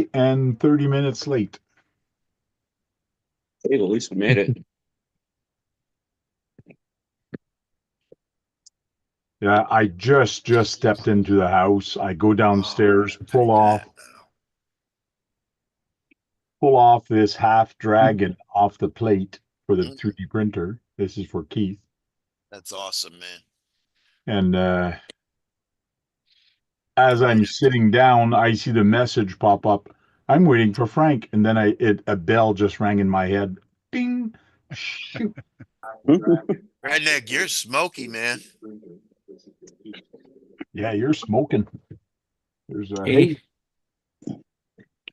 day and 30 minutes late. Hey, at least we made it. Yeah, I just stepped into the house. I go downstairs, pull off this half dragon off the plate for the 3D printer. This is for Keith. That's awesome, man. And as I'm sitting down, I see the message pop up. I'm waiting for Frank, and then a bell just rang in my head. Ding! Shoot! Redneck, you're smoky, man. Yeah, you're smoking. There's a Hey,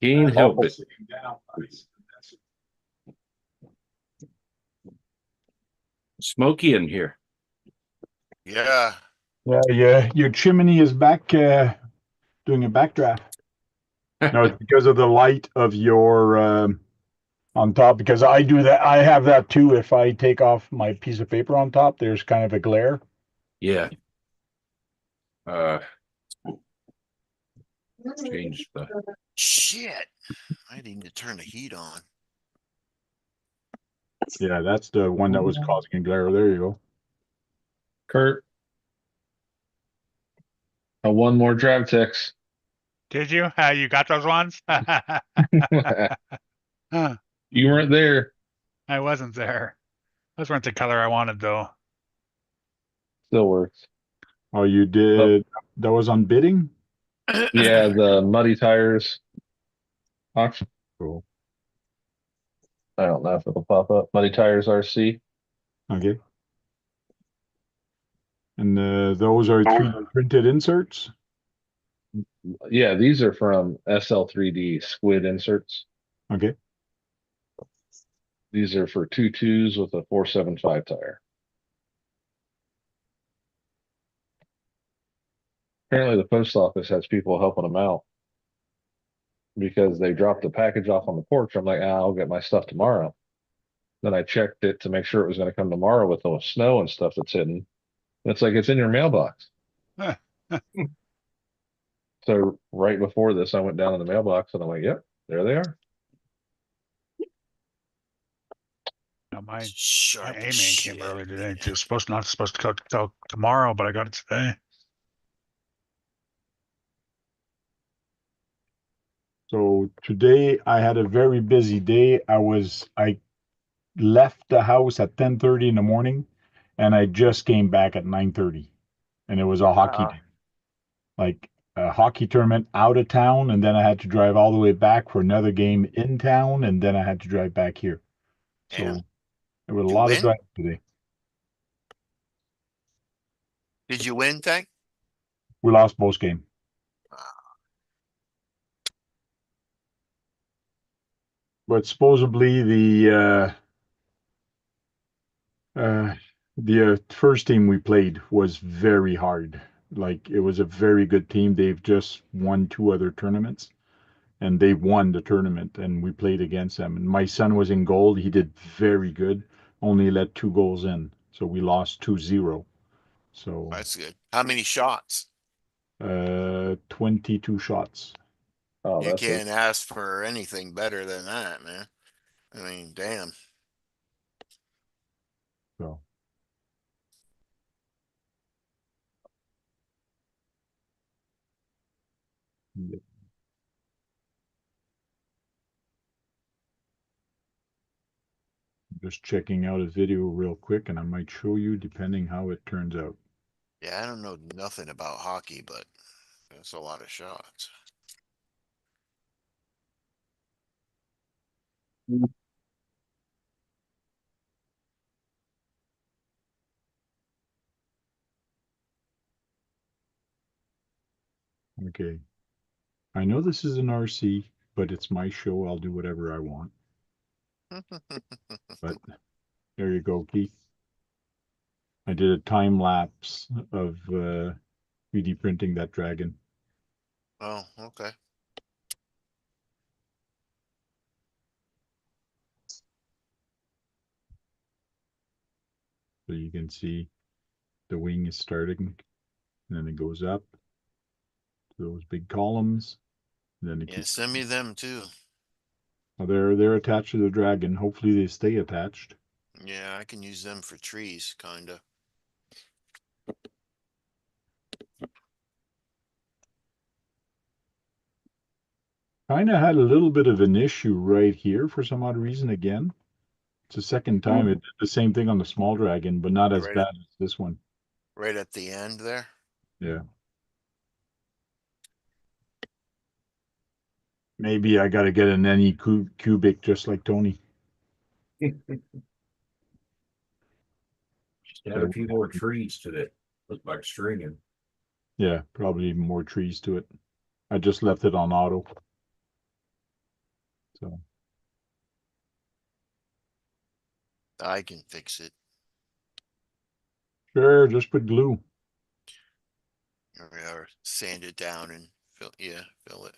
can't help it. Smoky in here. Yeah. Yeah, your chimney is back doing a backdraft. No, it's because of the light of your on top, because I do that. I have that too. If I take off my piece of paper on top, there's kind of a glare. Yeah. Change the Shit. I didn't even turn the heat on. Yeah, that's the one that was causing a glare. There you go. Kurt. One more drive text. Did you? You got those ones? You weren't there. I wasn't there. Those weren't the color I wanted, though. Still works. Oh, you did? That was on bidding? Yeah, the muddy tires auction. Cool. I don't know if it'll pop up. Muddy Tires RC. Okay. And those are 3D printed inserts? Yeah, these are from SL3D squid inserts. Okay. These are for 2.2s with a 475 tire. Apparently the post office has people helping them out because they dropped the package off on the porch. I'm like, I'll get my stuff tomorrow. Then I checked it to make sure it was going to come tomorrow with the snow and stuff that's hidden. It's like, it's in your mailbox. So right before this, I went down in the mailbox and I'm like, yep, there they are. No, my Sharp A-main as came shit, early today. man. It's not supposed to come till tomorrow, but I got it today. So today I had a very busy day. I left the house at 10:30 in the morning, and I just came back at 9:30, and it was a hockey day, like a hockey tournament out of town, and then I had to drive all the way back for another game in town, and then I had to drive back here. So Damn. there was a You lot of win? driving today. Did you win, Tank? We lost both games. But supposedly the first team we played was very hard. Like, it was a very good team. They've just won 2 other tournaments, and they won the tournament, and we played against them. And my son was in goal. He did very good. Only let 2 goals in, so we lost 2-0. So That's good. How many shots? 22 shots. Oh, You that's can't ask for anything better than that, man. I mean, damn. So yeah. Just checking out a video real quick, and I might show you depending how it turns out. Yeah, I don't know nothing about hockey, but that's a lot of shots. Okay. I know this is an RC, but it's my show. I'll do whatever I want. But there you go, Keith. I did a time lapse of 3D printing that dragon. Oh, okay. So you can see the wing is starting, and then it goes up to those big columns, Then Yeah, send me them too. well, they're attached to the Dragon. Hopefully they stay attached. Yeah, I can use them for trees, kinda. Kind of had a little bit of an issue right here for some odd reason again. It's the second time it did the same thing on the small Dragon, but not as Right bad at, as this one. right at the end there. Yeah. Maybe I got to get an any cubic just like Tony. Just add a few more trees to that. Look like stringing. Yeah, probably more trees to it. I just left it on auto. So I can fix it. sure, just put glue. Or sand it down and fill it.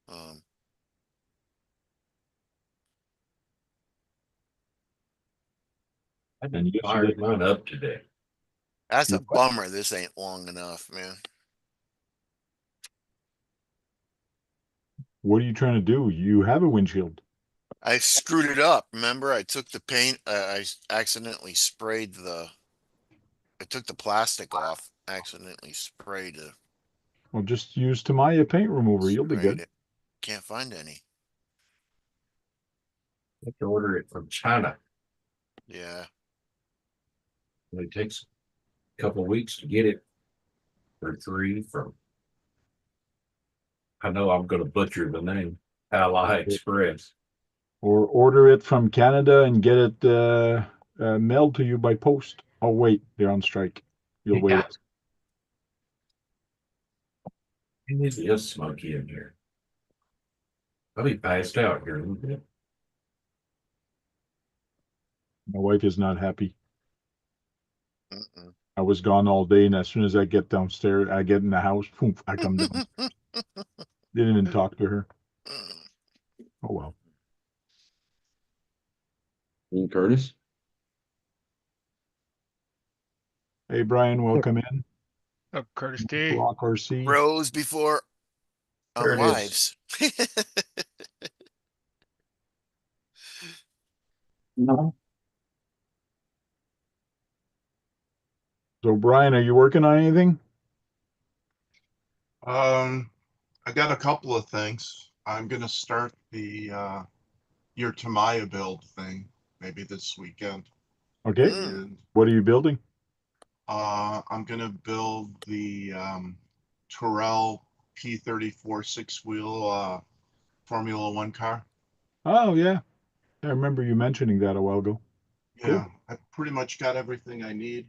Um, I've And been yesterday, firing mine up today. that's a you what? bummer. This ain't long enough, man. What are you trying to do? You have a windshield. I screwed it up. Remember, I took the paint, accidentally sprayed I took the plastic off, accidentally Well, just use Tamiya paint remover. You'll be sprayed good. it. Can't find any. I have to order it from China. Yeah. It takes a couple of weeks to get it, or 3 from. I know I'm going to butcher the name. Ally Express. Or order it from Canada and get it mailed to you by post. Oh, wait, they're on strike. You'll wait. Yeah. It is smoky in here. I'll be passed out here in a little bit. My wife is not happy. Mm-mm. I was gone all day, and as soon as I get downstairs, I get in the house, poof, I come down. Didn't even talk to her. Oh, well. Curtis. Hey, Brian, welcome in. Oh, Curtis T. Block RC. Bros before There it is. wives. No. So, Brian, are you working on anything? I got a couple of things. I'm gonna start the your Tamiya build thing maybe this weekend. Okay. And What are you building? I'm gonna build the Tyrrell P34 6-wheel Formula One car. Oh, yeah. I remember you mentioning that a while ago. Cool. Yeah, I pretty much got everything I need.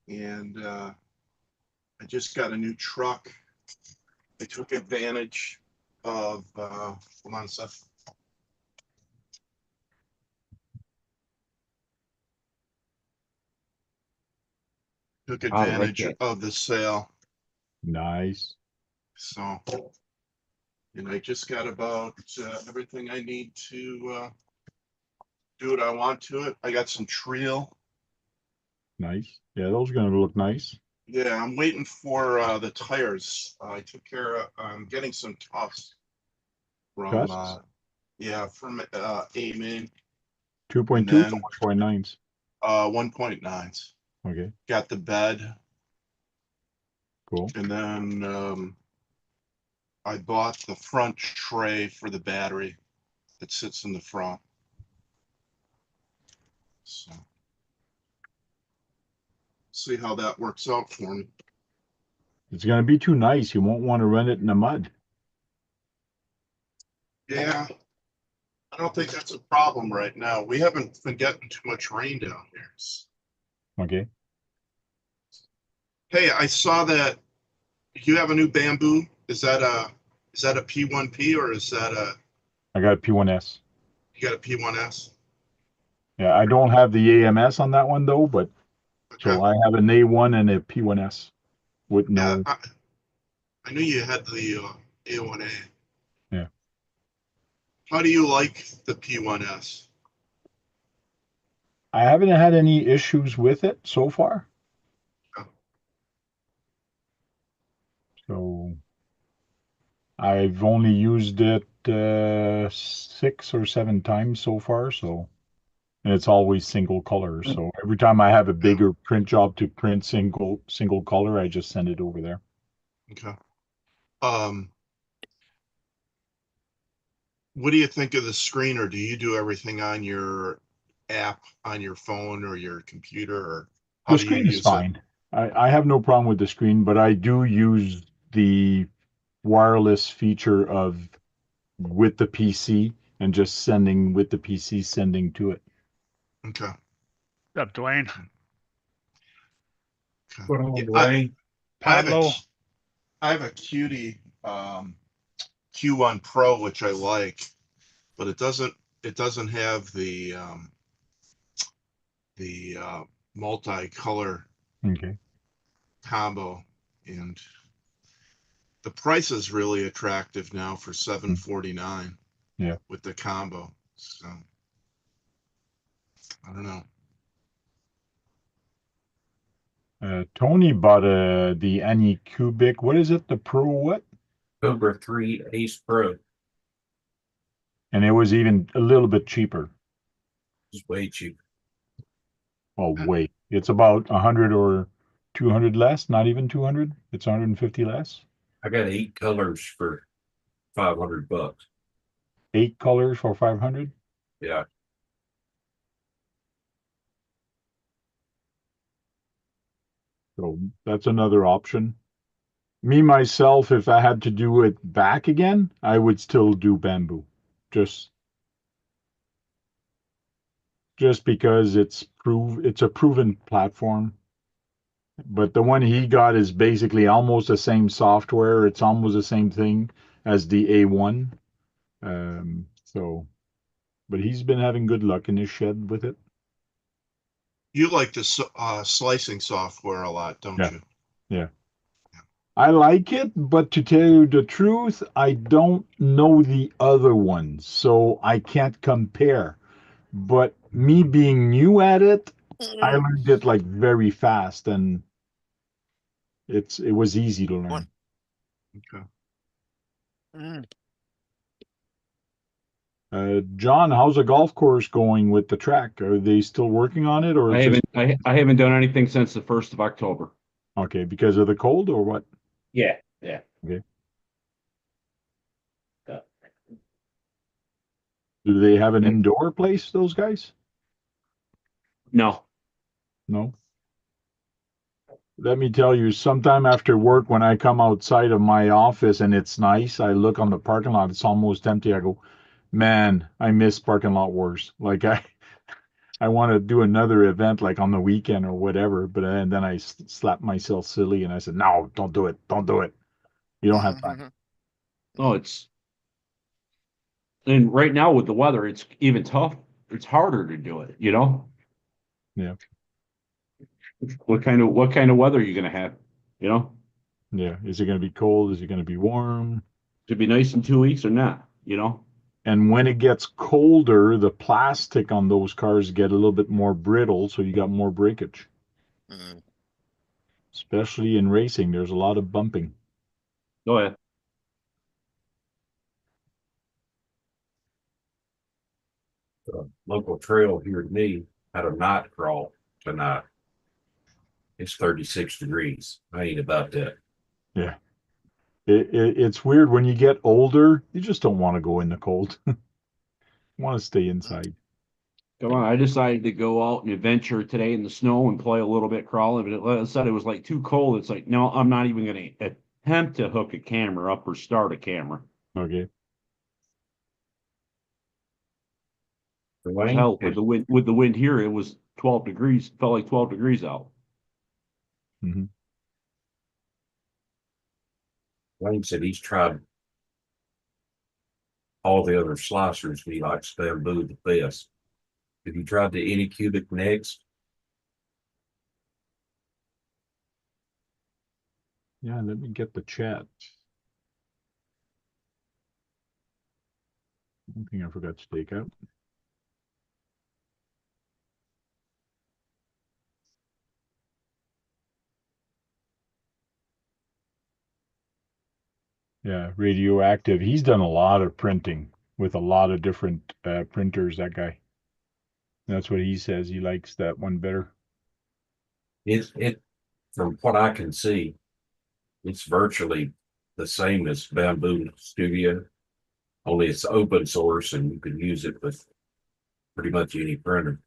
And I just got a new truck. I took advantage of hold on a sec. Took I like advantage that. of the sale. Nice. So, and I just got about everything I need to do what I want to it. I got some Treel. Nice. Yeah, those are going to look nice. Yeah, I'm waiting for the tires. I took care of, I'm getting some Tufts from, Cusps? yeah, from Amen. 2.2 And or then 1.9s? 1.9s. Okay, Got the bed. cool. And then I bought the front tray for the battery that sits in the front. So see how that works out for me. It's going to be too nice. You won't want to run it in the mud. Yeah, I don't think that's a problem right now. We haven't been getting too much rain down here. Okay. Hey, I saw that you have a new bamboo. Is that a P1P or is that a I got a P1S. you got a P1S? Yeah, I don't have the AMS on that one though, but so Okay. I have an A1 and a P1S with Yeah, no. I knew you had the A1A. Yeah. How do you like the P1S? I haven't had any issues with it so far. Oh. So I've only used it 6 or 7 times so far, so and it's always single color. So every time I have a Yeah. bigger print job to print single color, I just send it over there. Okay. What do you think of the screen, or do you do everything on your app on your phone or your computer, or how The do you screen is use it? fine. I have no problem with the screen, but I do use the wireless feature of with the PC and just sending with the PC sending to it. Okay. Up, Dwayne. Okay. Put Yeah, on Dwayne. I have a Pablo. I have a Cutie Q1 Pro, which I like, but it doesn't have the multi-color Okay. combo, and the price is really attractive now for $749 Yeah. with the combo. So I don't know. Tony bought the Anycubic. What is it? The Pro what? Cobra 3 Ace Pro And it was even a little bit cheaper. is way cheap. Oh, wait. It's about 100 or 200 less, not even 200. It's 150 less. I got 8 colors for $500. 8 colors for 500. Yeah. So that's another option. Me, myself, if I had to do it back again, I would still do bamboo. Just just because it's a proven platform. But the one he got is basically almost the same software. It's almost the same thing as the A1. So, but he's been having good luck in his shed with it. You like the slicing software a lot, don't Yeah, you? yeah. I like it, but to tell you the truth, I don't know the other ones, so I can't compare. But me being new at it, I Mm. learned it like very fast, and it was easy to One. learn. Okay. Mm. John, how's the golf course going with the track? Are they still working on it, or I it's just haven't I haven't done anything since the 1st of October. okay because of the cold, or what? Yeah, yeah. Okay. Yeah. Do they have an indoor place, those guys? No. No. Let me tell you, sometime after work, when I come outside of my office and it's nice, I look on the parking lot, it's almost empty. I go, man, I miss parking lot wars. Like I want to do another event like on the weekend or whatever, but and then I slap myself silly and I said, no, don't do it. Don't do it. You don't have time. Mhm. No, and right now with the weather, it's even tough. It's harder to do it, you know? Yeah. What kind of weather are you gonna have? You know? Yeah. Is it going to be cold? Is it going to be warm? Should be nice in 2 weeks or not, you know? And when it gets colder, the plastic on those cars get a little bit more brittle, so you got more breakage. Mm. Especially in racing, there's a lot of bumping. Oh yeah. The local trail here to me had a night crawl tonight. It's 36 degrees. I ain't about that. Yeah. It's weird when you get older, you just don't want to go in the cold. You want to stay inside. Come on, I decided to go out and adventure today in the snow and play a little bit crawling, but it said it was like too cold. It's like, no, I'm not even gonna attempt to hook a camera up or start a camera. Okay. Dwayne, Hell, with the wind here, it was 12 degrees, felt like 12 degrees out. Hmm. Dwayne said he's tried all the other slicers. He likes bamboo the best. Have you tried the Anycubic next? Yeah, let me get the chat. One thing I forgot to take out. Yeah, radioactive. He's done a lot of printing with a lot of different printers, that guy. That's what he says. He likes that one better. It from what I can see, it's virtually the same as Bamboo Studio, only it's open source and you can use it with pretty much any printer.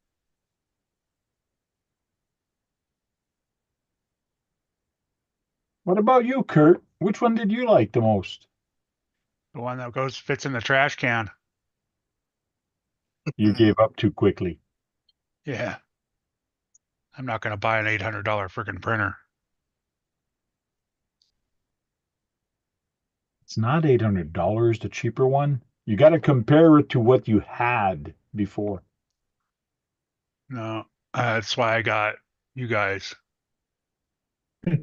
What about you, Kurt? Which one did you like the most? The one that goes fits in the trash can. You gave up too quickly. Yeah. I'm not going to buy an $800 freaking printer. It's not $800, the cheaper one. You got to compare it to what you had before. No, that's why I got you guys.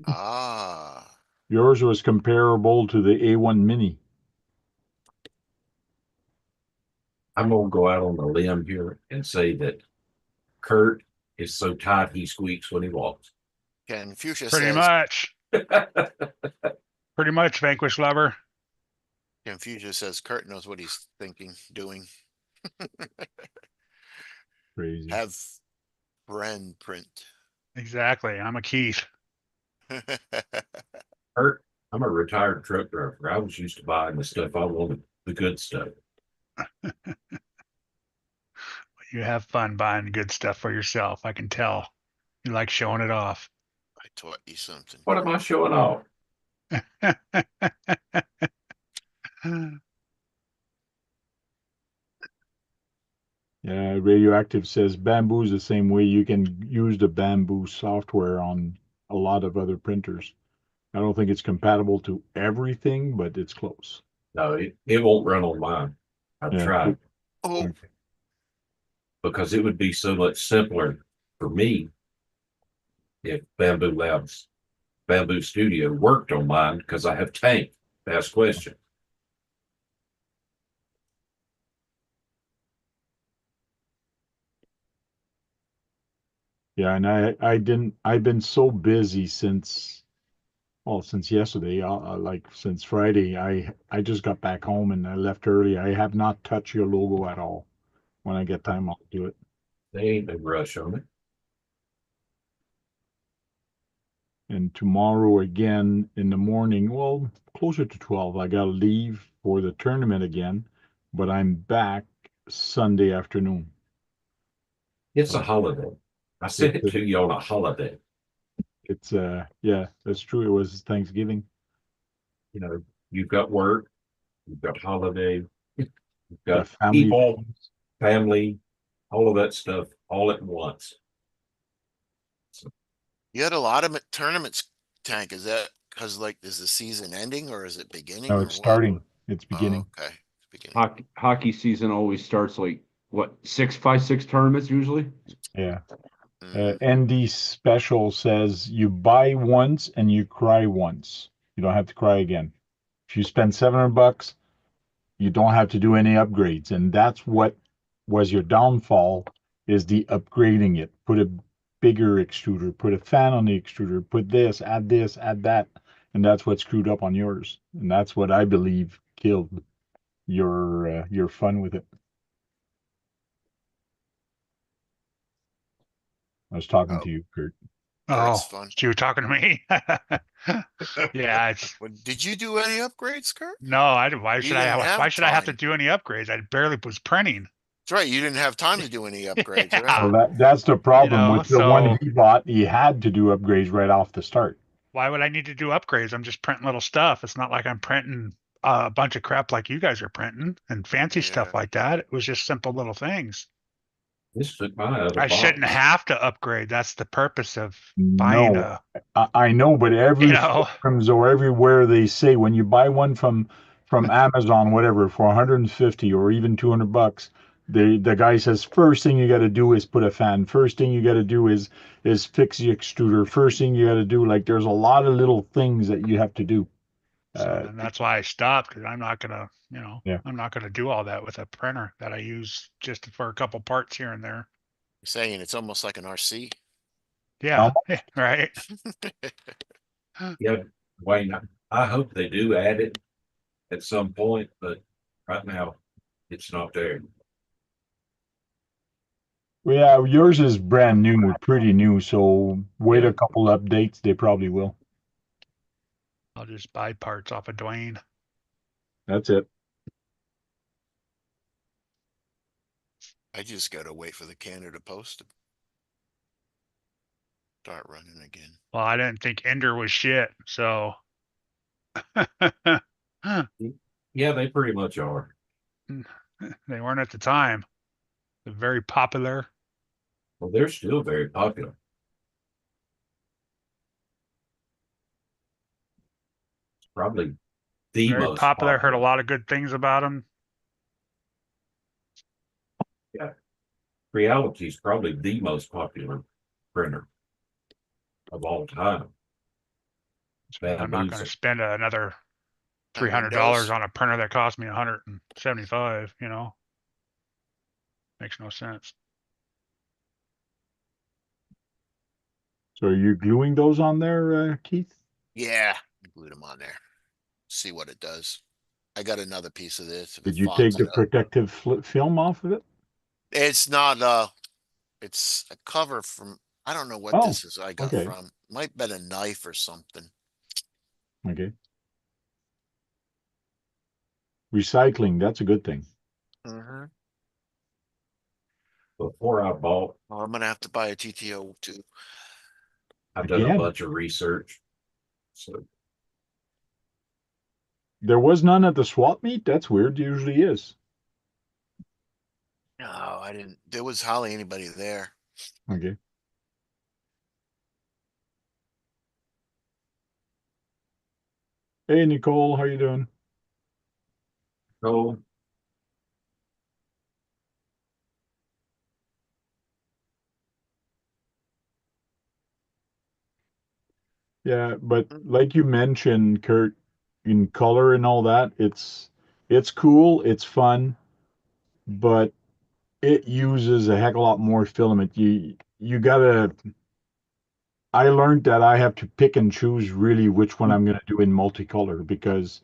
Ah, Yours was comparable to the A1 Mini. I'm gonna go out on a limb here and say that Kurt is so tight he squeaks when he walks. Ken Fuchsia Pretty says, much. Pretty much, Vanquish Lover. Ken Fuchsia says Kurt knows what he's thinking, doing. Crazy. Have friend print. Exactly. I'm a Keith. Kurt, I'm a retired truck driver. I was used to buying the stuff I wanted, the good stuff. You have fun buying good stuff for yourself. I can tell. You like showing it off. I taught you something. What am I showing off? Yeah, Radioactive says Bamboo is the same way. You can use the Bamboo software on a lot of other printers. I don't think it's compatible to everything, but it's close. No, it won't run on mine. I've Yeah. tried Oh, because it would be so much simpler for me if Bamboo Studio worked on mine because I have Tank to ask questions. Yeah, and I've been so busy since yesterday, like since Friday. I just got back home and I left early. I have not touched your logo at all. When I get time, I'll do it. They ain't no rush on it. And tomorrow again in the morning, well, closer to 12, I gotta leave for the tournament again, but I'm back Sunday afternoon. It's a So holiday. I sent it to you on a holiday. it's yeah, that's true. It was Thanksgiving. You know, you've got work, you've got holiday, you've The got family people, things. family, all of that stuff all at once. you had a lot of tournaments, Tank. Is that because like is the season ending or is it beginning No, or it's what? starting. It's Oh, beginning. okay. It's beginning. Hockey season always starts like what, 6 tournaments usually? Yeah. Mm, ND Special says you buy once and you cry once. You don't have to cry again. If you spend $700, you don't have to do any upgrades. And that's what was your downfall is the upgrading it. Put a bigger extruder, put a fan on the extruder, put this, add that. And that's what screwed up on yours. And that's what I believe killed your fun with it. I was talking oh, to you, Kurt. Oh, Kurt's fun. you were talking to me? Yeah, it's Did you do any upgrades, Kurt? no, why You should didn't why have should I have to time. do any upgrades? I barely was printing. That's right. You didn't have time to do any upgrades, right? Yeah, Well, that's the problem know, with the one so he bought. He had to do upgrades right off the start. why would I need to do upgrades? I'm just printing little stuff. It's not like I'm printing a bunch of crap like you guys are printing and fancy Yeah. stuff like that. It was just simple little things. This took mine out of the I shouldn't box. have to upgrade. That's the purpose of buying No, a, I know, but you every know, forums or everywhere they say when you buy one from Amazon, whatever, for 150 or even $200, the guy says first thing you got to do is put a fan. First thing you got to do is fix the extruder. First thing you got to do, like there's a lot of little things that you have to do. so Uh, then that's why I stopped because yeah. I'm not gonna do all that with a printer that I use just for a couple parts here and there. You're saying it's almost like an RC. Yeah, right. Yeah, Wayne, I hope they do add it at some point, but right now it's not there. Well, yeah, yours is brand new, pretty new. So wait Yeah. a couple updates. They probably will. I'll just buy parts off of Dwayne. That's it. I just gotta wait for the canner to post it. Start running again. Well, I didn't think Ender was shit, so. Yeah, they pretty much are. They weren't at the time. They're very popular. Well, they're still very popular. It's probably the Very most popular. Heard a popular. lot of good things about them. Yeah. Reality is probably the most popular printer of all time. I'm not going to Bambusa. spend another And $300 Windows. on a printer that cost me 175. You know, makes no sense. So are you gluing those on there, Keith? Yeah, I glued them on there. See what it does. I got another piece of this. If it Did you fogs take the it up. protective film off of it? It's not it's a cover from, I don't know what Oh, this is I got okay. from. Might been a knife or something. Okay. Recycling, that's a good thing. Mm-hmm. Before I bought, Well, I'm gonna have to buy a TTO too. I've done a Again, bunch of research. So there was none at the swap meet. That's weird. Usually is. No, I didn't. There was hardly anybody there. Okay. Hey, Nicole, how you doing? go Yeah, but like you mentioned, Kurt, in color and all that, it's cool, it's fun, but it uses a heck of a lot more filament. You gotta. I learned that I have to pick and choose really which one I'm gonna do in multicolor because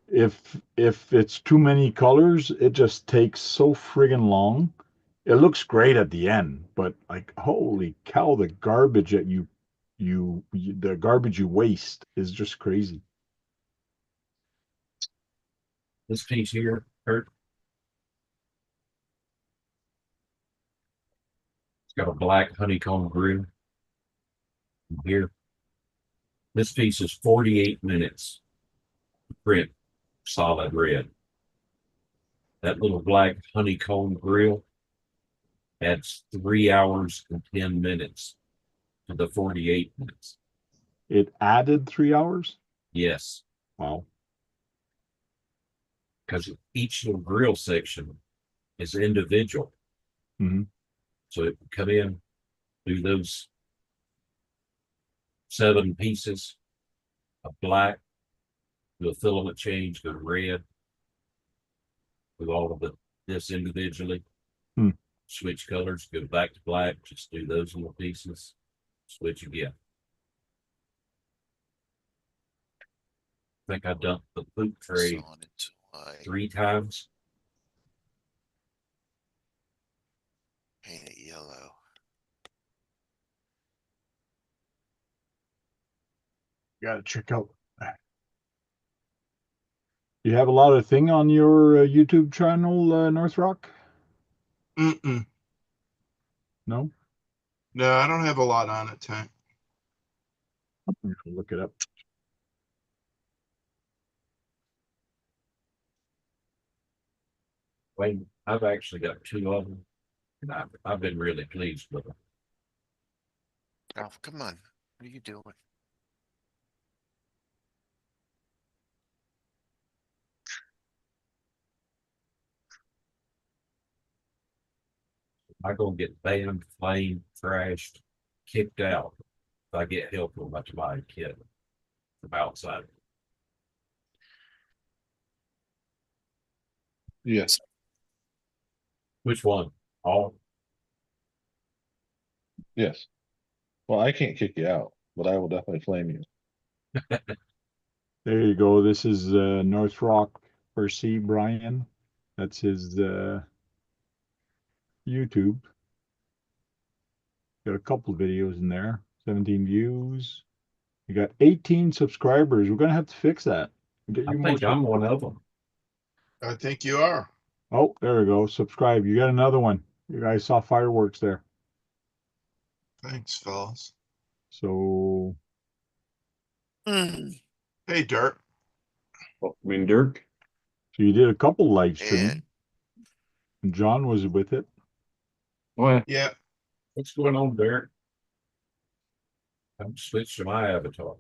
if it's too many colors, it just takes so friggin' long. It looks great at the end, but like holy cow, the garbage that the garbage you waste is just crazy. this piece here, Kurt. It's got a black honeycomb grill here. This piece is 48 minutes to print solid red. That little black honeycomb grill adds 3 hours and 10 minutes to the 48 minutes. It added 3 hours. Yes, Wow. because each little grill section is individual. Hmm. So it can come in, do those 7 pieces of black, do a filament change, go to red, do all of this individually, Hmm. switch colors, go back to black, just do those little pieces, switch again. I think I dumped the poop tray Saw it. I 3 times. paint it yellow. Gotta check out. You have a lot of thing on your YouTube channel, North Rock? Mm-mm. No? No, I don't have a lot on it, Tank. Look it up. Wait, I've actually got 2 of them, and I've been really pleased with them. Oh, come on. What are you doing? I'm gonna get banned, flamed, trashed, kicked out if I get help from my Tamiya kit from outside. Yes. Which one? All? Yes. Well, I can't kick you out, but I will definitely flame you. There you go. This is North Rock RC Brian. That's his YouTube. Got a couple of videos in there. 17 views. You got 18 subscribers. We're gonna have to fix that. Get I you more. think I'm one of them. I think you are. Oh, there we go. Subscribe. You got another one. You guys saw fireworks there. Thanks, fellas. So Mm. Hey, Dirt. I mean, Dirk. so you did a couple live streams. And And John was with it. Well, Yeah, What's going on, Derek? I'm switched to my avatar.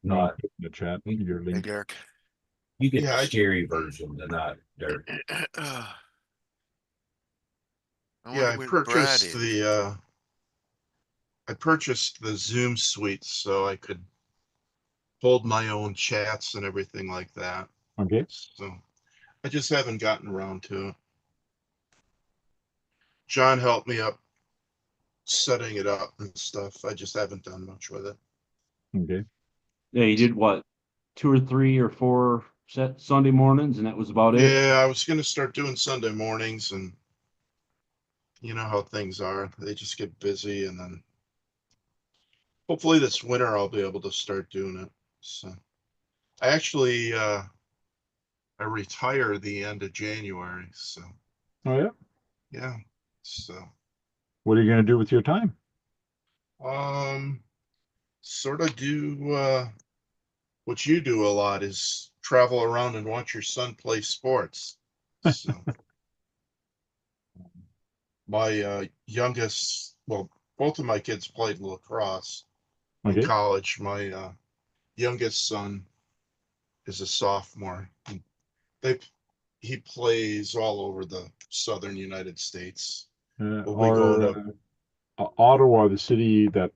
No, Right. in the chat. You- Your hey, link. Derek. You get Yeah, the I- scary version tonight, Derek. I yeah. wonder where Brad is. I purchased the Zoom suite so I could hold my own chats and everything like that. Okay. So I just haven't gotten around to it. John helped me up setting it up and stuff. I just haven't done much with it. Okay. yeah, you did what, 2 or 3 or 4 set Sunday mornings, and that was about it. Yeah, I was gonna start doing Sunday mornings, and you know how things are. They just get busy, and then hopefully this winter I'll be able to start doing it. So I actually I retire the end of January. So Oh yeah. yeah. So What are you gonna do with your time? sort of do what you do a lot is travel around and watch your son play sports. So my youngest, well, both of my kids played lacrosse in Okay. college. My youngest son is a sophomore. They he plays all over the southern United States. We'll be going Or to Ottawa, the city that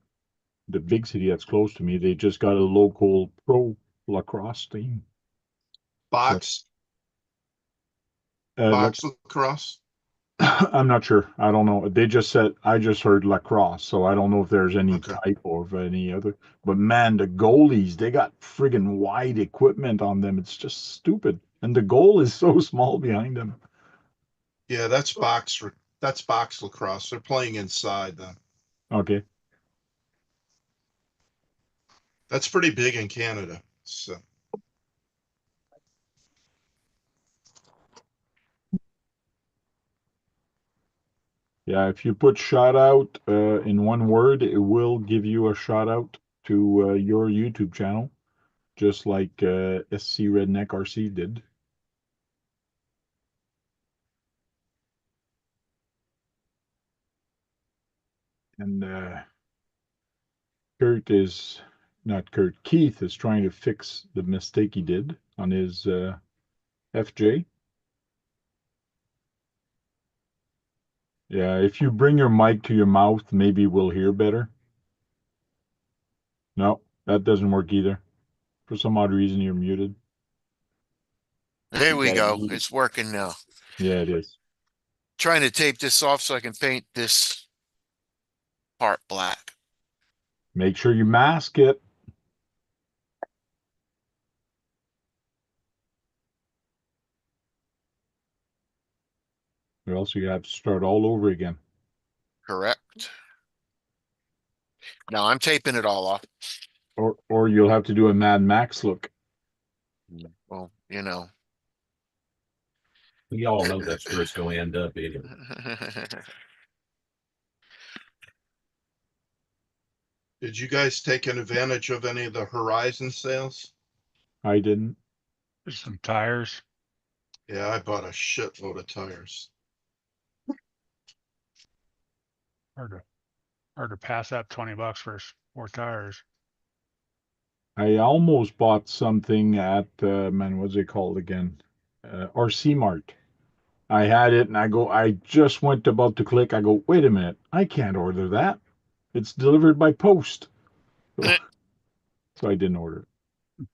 the big city that's close to me, they just got a local pro lacrosse team. So box like box lacrosse. I'm not sure. I don't know. They just said I just heard lacrosse, so I don't know if there's any Okay. type of any other. But man, the goalies, they got friggin' wide equipment on them. It's just stupid. And the goal is so small behind them. Yeah, that's box lacrosse. They're playing inside then. Okay. That's pretty big in Canada. So Yeah, if you put shout out in one word, it will give you a shout out to your YouTube channel, just like SC Redneck RC did. And Keith is trying to fix the mistake he did on his FJ. Yeah, if you bring your mic to your mouth, maybe we'll hear better. No, that doesn't work either. For some odd reason, you're muted. There You we got it go. muted. It's working now. Yeah, it is. Trying to tape this off so I can paint this part black. Make sure you mask it. Or else you have to start all over again. Correct. Now I'm taping it all off. Or you'll have to do a Mad Max look. Well, you know. We all know that's where it's going to end up anyway. did you guys take an advantage of any of the Horizon sales? I didn't. There's some tires. Yeah, I bought a shitload of tires. Hard to pass up $20 for 4 tires. I almost bought something at man, what's it called again? RC Mart. I had it and I just went about to click. I go, wait a minute, I can't order that. It's delivered by post. So I didn't order it.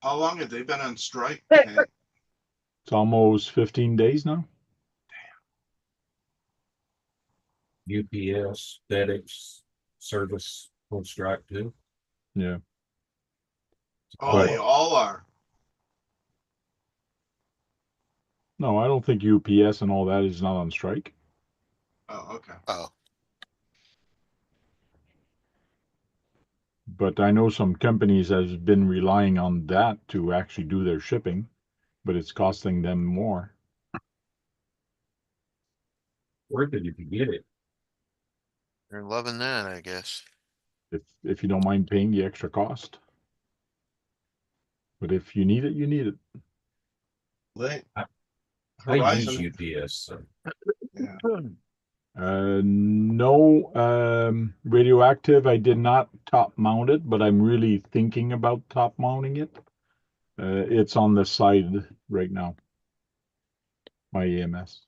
How long have they been on strike? Hank? It's almost 15 days now. UPS, FedEx, service on strike too. Yeah. Oh, But they all are. no, I don't think UPS and all that is not on strike. Oh, okay. Oh, But I know some companies has been relying on that to actually do their shipping, but it's costing them more. Worth it if you get it. they're loving that, I guess. If you don't mind paying the extra cost. But if you need it, you need it. They, I use Horizon, UPS. So yeah. No, radioactive. I did not top mount it, but I'm really thinking about top mounting it. It's on the side right now. My EMS.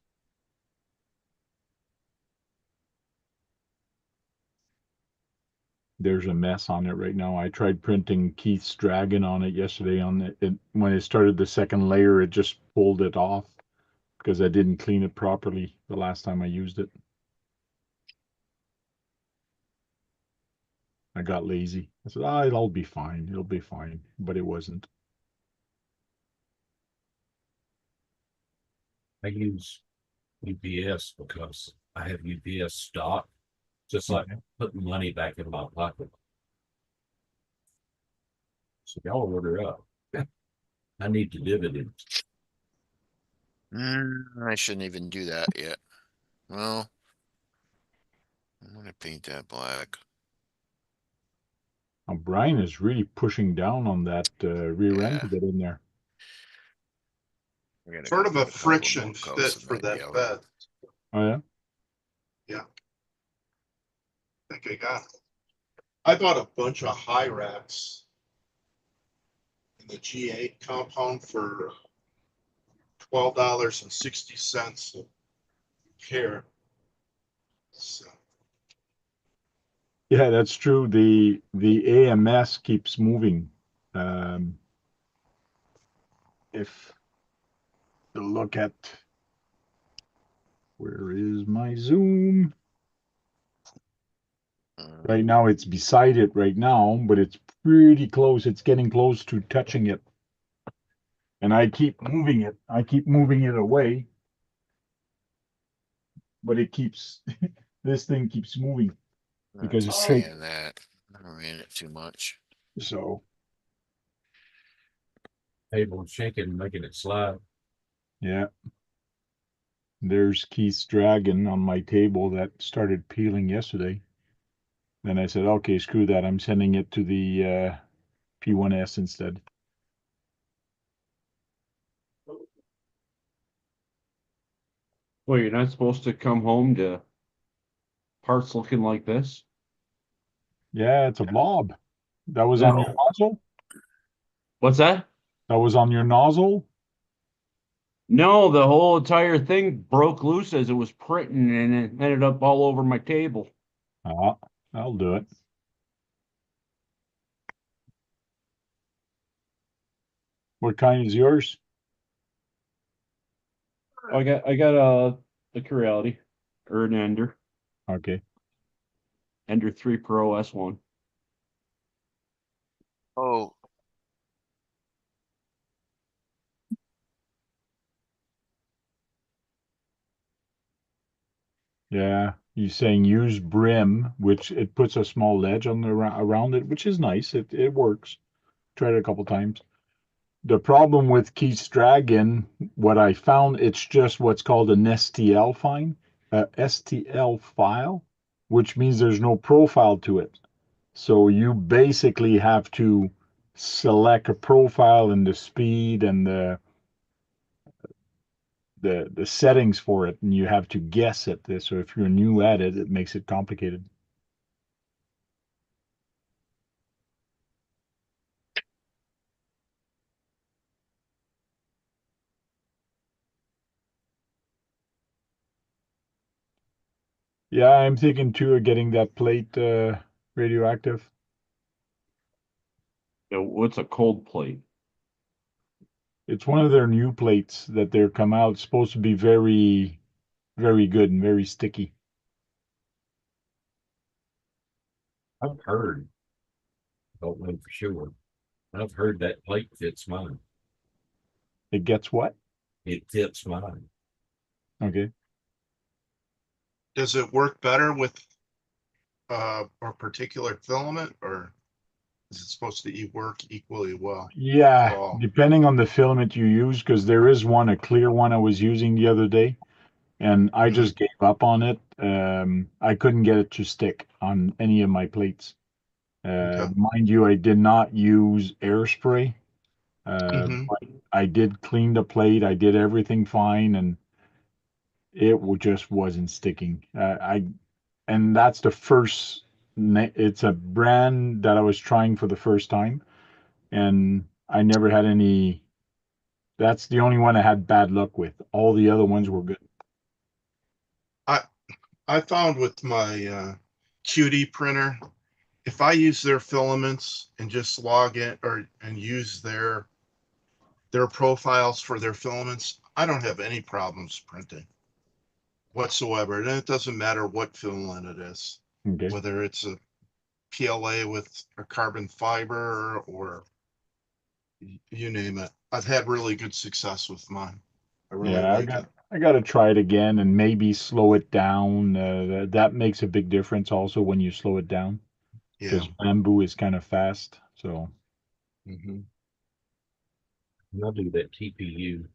There's a mess on it right now. I tried printing Keith's Dragon on it yesterday. When it started the second layer, it just pulled it off because I didn't clean it properly the last time I used it. I got lazy. I said, it'll be fine. It'll be fine. But it wasn't. I use UPS because I have UPS stock, just like putting money back in my pocket. So y'all order up. I need the dividends. I shouldn't even do that yet. Well, I'm gonna paint that black. Now, Brian is really pushing down on that rear end to Yeah. get in there. I gotta Sort go of get a couple friction more fit coats of for that yellow. bed. Oh, yeah? I think I got it. I bought a bunch of high racks in the G8 compound for $12.60 a pair. So, Yeah, that's true. The AMS keeps moving. Um, if you look at where is my zoom? Right now it's beside it right now, but it's pretty close. It's getting close to touching it. And I keep moving it. I keep moving it away. But it keeps this thing keeps moving I'm not because too it's fan of that. I ran it too much. so Table shaking, making it slide. yeah. There's Keith's Dragon on my table that started peeling yesterday. Then I said, okay, screw that. I'm sending it to the P1S instead. Well, you're not supposed to come home to parts looking like this. Yeah, it's a blob. That was on your nozzle? What's that? That was on your nozzle? No, the whole entire thing broke loose as it was printing and it ended up all over my table. Ah, I'll do it. What kind is yours? I got a Corelli or an Ender, Okay. Ender 3 Pro S1. Oh, Yeah. You're saying use brim, which it puts a small ledge on the around it, which is nice. It works. Tried it a couple times. The problem with Keith's Dragon, what I found, it's just what's called an STL file, which means there's no profile to it. So you basically have to select a profile and the speed and the settings for it, and you have to guess it. So if you're new at it, it makes it complicated. Yeah, I'm thinking too of getting that plate radioactive. What's a cold plate? It's one of their new plates that they're come out. It's supposed to be very, very good and very sticky. I've heard, don't know for sure. I've heard that plate fits mine. It gets what? It fits mine. Okay. Does it work better with a particular filament, or is it supposed to work equally well? Yeah, All. depending on the filament you use, because there is one, a clear one I was using the other day, and I Mhm. just gave up on it. I couldn't get it to stick on any of my plates. Okay. Mind you, I did not use air spray. Mhm. But I did clean the plate. I did everything fine, and just wasn't sticking. And that's the first. It's a brand that I was trying for the first time, and I never had any. That's the only one I had bad luck with. All the other ones were good. I found with my QD printer, if I use their filaments and just log in and use their profiles for their filaments, I don't have any problems printing whatsoever. And it doesn't matter what filament it is, Okay. whether it's a PLA with a carbon fiber or you name it. I've had really good success with mine. I really Yeah, like it. I got to try it again and maybe slow it down. That makes a big difference also when you slow it down Yeah. because bamboo is kind of fast. So Mm-hmm. When I do that TPU,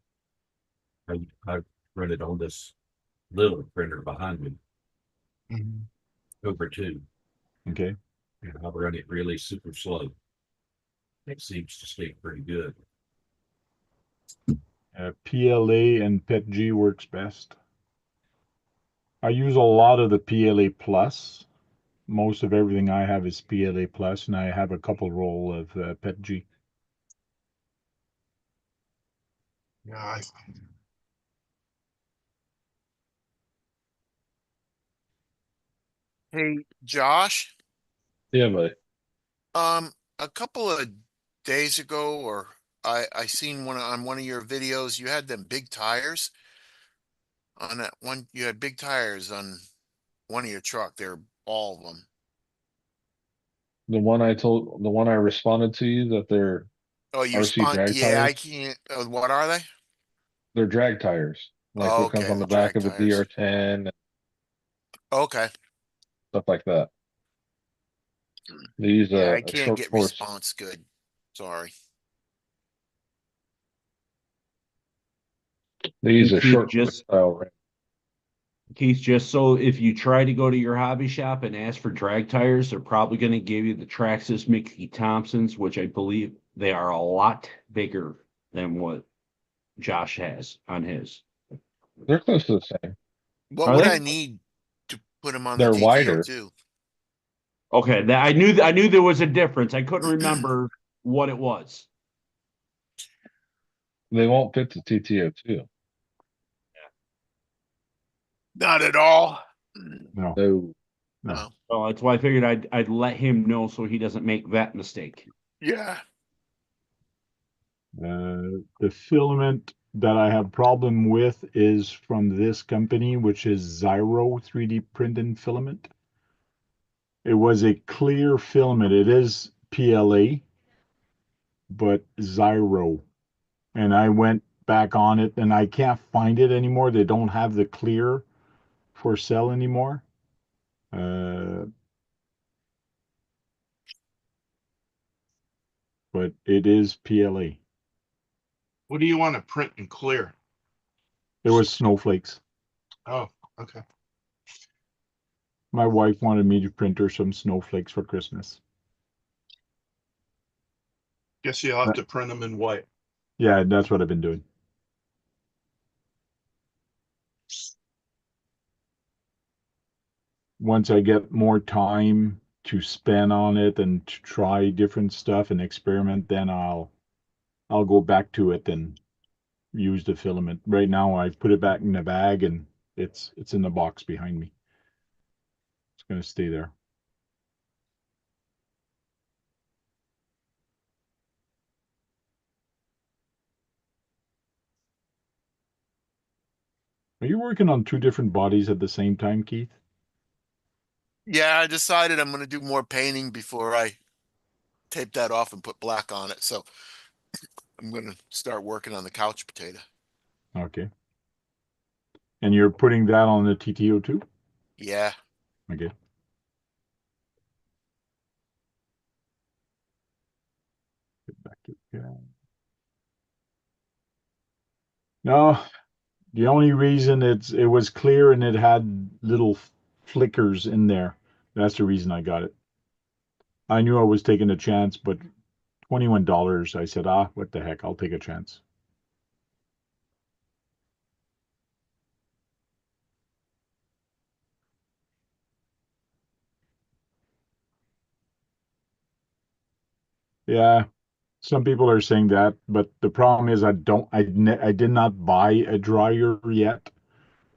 I run it on this little printer behind me, Mm-hmm. over two, okay. and I run it really super slow. It seems to stick pretty good. PLA and PETG works best. I use a lot of the PLA plus. Most of everything I have is PLA plus, and I have a couple roll of PETG. Yeah. I, Hey, Josh, Yeah, but a couple of days ago, or I seen on one of your videos, you had them big tires on that one. You had big tires on one of your truck. They're all of them. the one I responded to you that they're Oh, you RC respond. drag Yeah, I tires. can't. What are they? They're drag tires, like Oh, what comes okay, on the the back drag of a tires. DR10 and Okay. stuff like that. They use Yeah, I a can't short get course. response good. Sorry. They use And a Keith, short course style rim. just so if you try to go to your hobby shop and ask for drag tires, they're probably going to give you the Traxxas Mickey Thompsons, which I believe they are a lot bigger than what Josh has on his. They're close to the same. What Are would I they? need to put them on the They're wider. TTO2? Okay, that I knew there was a difference. I couldn't remember what it was. They won't fit the TTO2. Not at all. No, No, no. No. Well, that's why I figured I'd let him know so he doesn't make that mistake. Yeah. The filament that I have problem with is from this company, which is Zyro 3D printing filament. It was a clear filament. It is PLA, but Zyro. And I went back on it and I can't find it anymore. They don't have the clear for sale anymore. Uh, but it is PLA. what do you want to print and clear? It was snowflakes. Oh, okay. My wife wanted me to print her some snowflakes for Christmas. Guess you'll have Uh, to print them in white. Yeah, that's what I've been doing. Once I get more time to spend on it and to try different stuff and experiment, then I'll go back to it and use the filament. Right now I put it back in the bag and it's in the box behind me. It's gonna stay there. Are you working on two different bodies at the same time, Keith? Yeah, I decided I'm gonna do more painting before I tape that off and put black on it. So I'm gonna start working on the couch potato. Okay. And you're putting that on the TTO too? Yeah. Okay. Get back to yeah. No, the only reason it was clear and it had little flickers in there. That's the reason I got it. I knew I was taking a chance, but $21, I said, what the heck, I'll take a chance. Yeah, some people are saying that, but the problem is I did not buy a dryer yet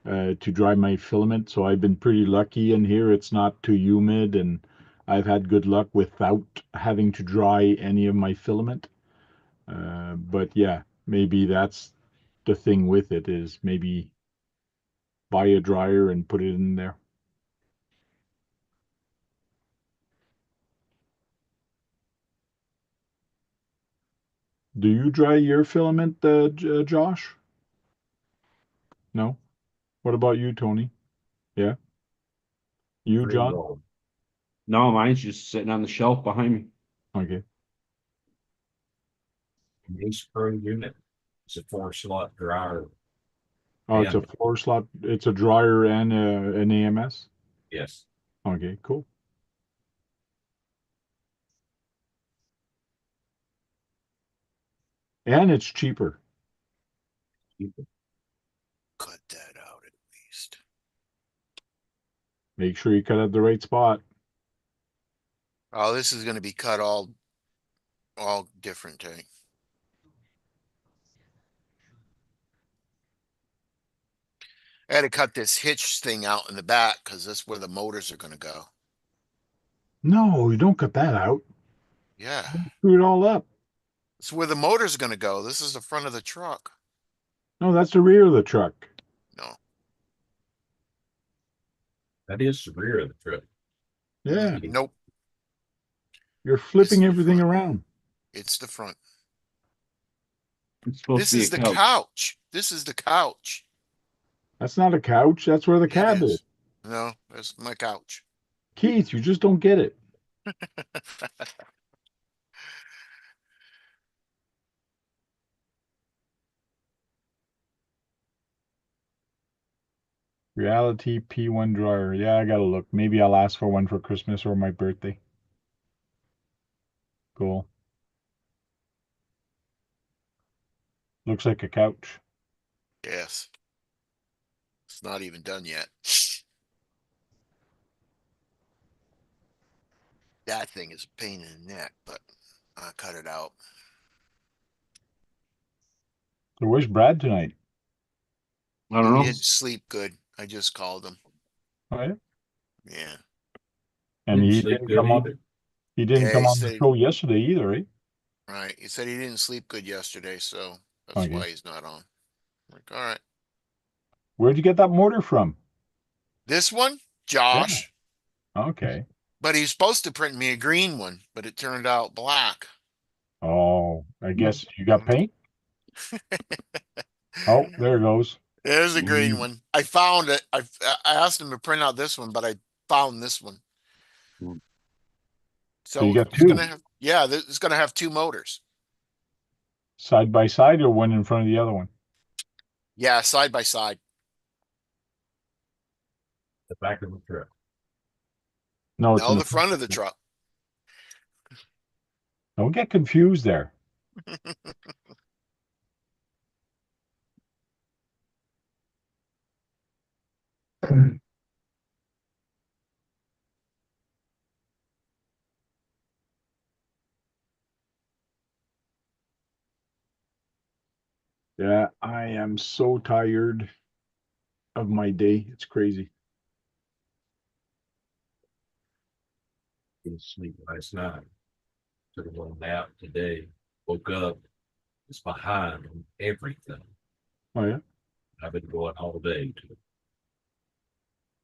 to dry my filament, so I've been pretty lucky in here. It's not too humid, and I've had good luck without having to dry any of my filament. But yeah, maybe that's the thing with it is maybe buy a dryer and put it in there. Do you dry your filament, Josh? No? What about you, Tony? Yeah? You, Free John? roll. No, mine's just sitting on the shelf behind me. Okay. Ace Pro unit. It's a 4-slot dryer. Oh, it's a And 4 slot. It's a dryer and an AMS. yes, Okay, cool. And it's cheaper. Cut that out at least. Make sure you cut at the right spot. Oh, this is gonna be cut all different, Tank. I had to cut this hitch thing out in the back because that's where the motors are gonna go. No, you don't cut that out. Yeah, Screw it all up. it's where the motor's gonna go. This is the front of the truck. No, that's the rear of the truck. No. that is the rear of the truck. Yeah, Nope. you're It's flipping the everything front. around. It's the front. It's supposed to This be a is the couch. couch. This is the couch. That's not a couch. That's where the Yeah, it cab is. is. No, that's my couch. Keith, you just don't get it. Reality P1 dryer. Yeah, I gotta look. Maybe I'll ask for one for Christmas or my birthday. Cool. Looks like a couch. Yes. It's not even done yet. That thing is a pain in the neck, but I cut it out. So where's Brad tonight? I don't He know. didn't sleep good. I just called him. Oh yeah. Yeah. And Didn't he sleep didn't good come on. either. He didn't Yeah, come he on the said, show yesterday either, right? right. He said he didn't sleep good yesterday, so that's Okay. why he's not on. Like, all right. Where'd you get that motor from? This one, Yeah. Josh. Okay. But he's supposed to print me a green one, but it turned out black. Oh, I guess you got paint? Oh, there it goes. There's a green Mm. one. I found it. I asked him to print out this one, but I found this one. So you So got it's gonna two have, yeah, it's gonna have two motors. side by side or one in front of the other one? Yeah, side by side. The back of the truck. No, it's in No, the the front. front of the truck. Don't get confused there. Yeah, I am so tired of my day. It's crazy. Didn't sleep last night. Took a little nap today. Woke up. It's behind on everything. Oh yeah. I've been going all day to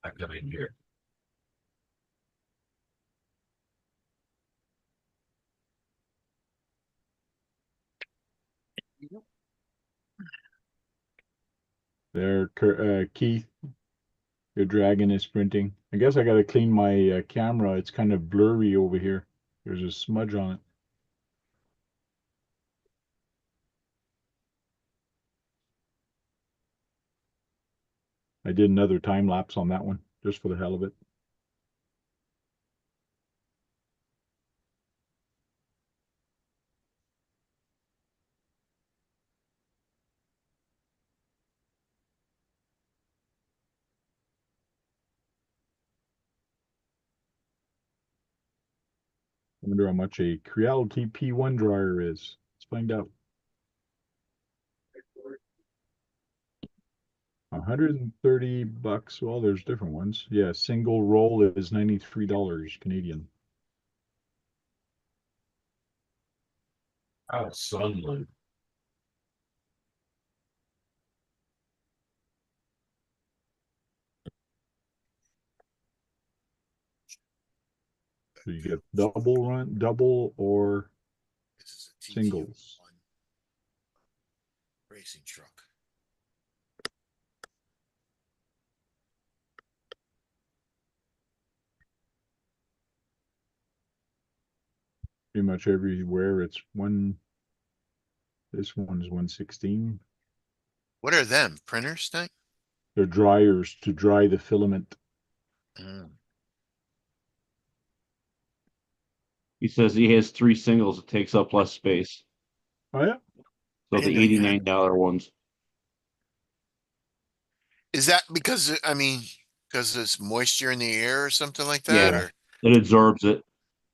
I come in here. There, Keith, your dragon is printing. I guess I gotta clean my camera. It's kind of blurry over here. There's a smudge on it. I did another time lapse on that one, just for the hell of it. I wonder how much a Creality P1 dryer is. Let's find out. 130 bucks. Well, there's different ones. Yeah, single roll is $93 Canadian. Oh, Sunloop. So you get double or This is a singles. TT1 racing truck. Pretty much everywhere it's one. This one's 116. What are them? Printers thing? They're dryers to dry the filament. Mm. He says he has 3 singles. It takes up less space. Oh yeah. So I the didn't know you had $89 ones. Is that because I mean, because there's moisture in the air or something like that, Yeah. or It absorbs it.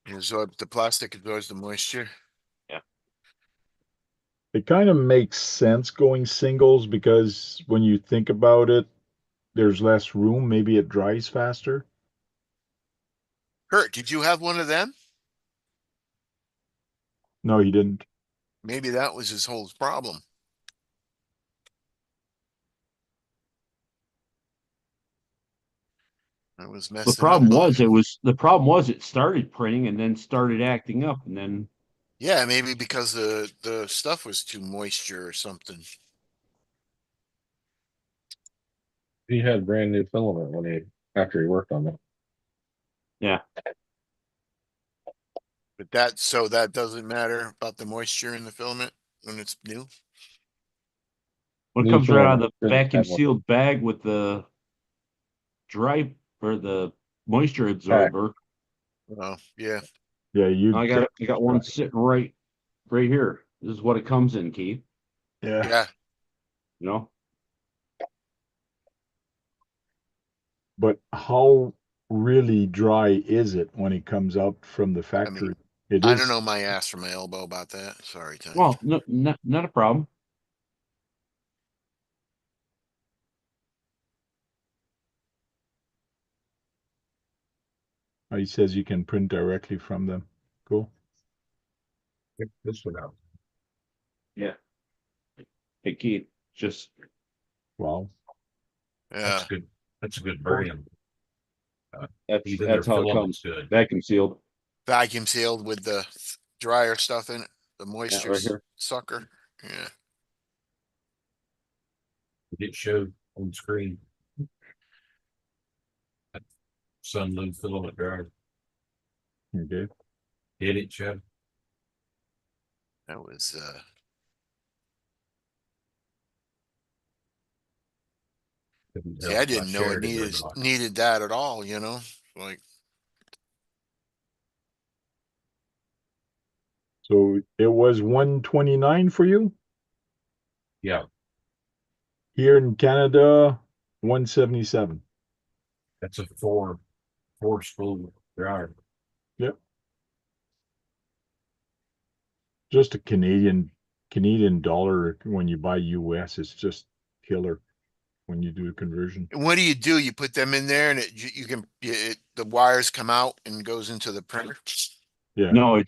the plastic absorbs the moisture? It kind of makes sense going singles because when you think about it, there's less room. Maybe it dries faster. Kurt, did you have one of them? No, he didn't. Maybe that was his whole problem. I was The messing up problem on. was it started printing and then started acting up and then Yeah, maybe because the stuff was too moisture or something. He had brand new filament after he worked on it. yeah. But that doesn't matter about the moisture in the filament when it's new. When it New comes right out of filament the didn't vacuum have one sealed bag with the dry or the moisture pack. absorber, Oh, yeah. Yeah, you I got one sitting right here. This is what it comes in, Keith. Yeah. Yeah. You know? But how really dry is it when it comes out from the factory? It I don't is. know my ass from my elbow about that. Sorry, Tony. Well, no, not a problem. He says you can print directly from them. Cool. Check this one out. Yeah. Hey, Keith, just Wow. That's Yeah. good. That's a good brand. Even their that's how it filament's comes. good. Vacuum sealed. Vacuum sealed with the dryer stuff in it, the Yeah, moisture right here. sucker. Yeah. It showed on screen. Sunloop filament dryer. Okay. Did it show? That was Couldn't see, tell I if I didn't know it shared it or not. needed that at all, you know? Like So it was 129 for you? Yeah, Here in Canada, 177. that's a four spool dryer. Yep. Just a Canadian dollar when you buy US, it's just killer when you do a conversion. and what do? You put them in there and the wires come out and goes into the printer. Yeah. No,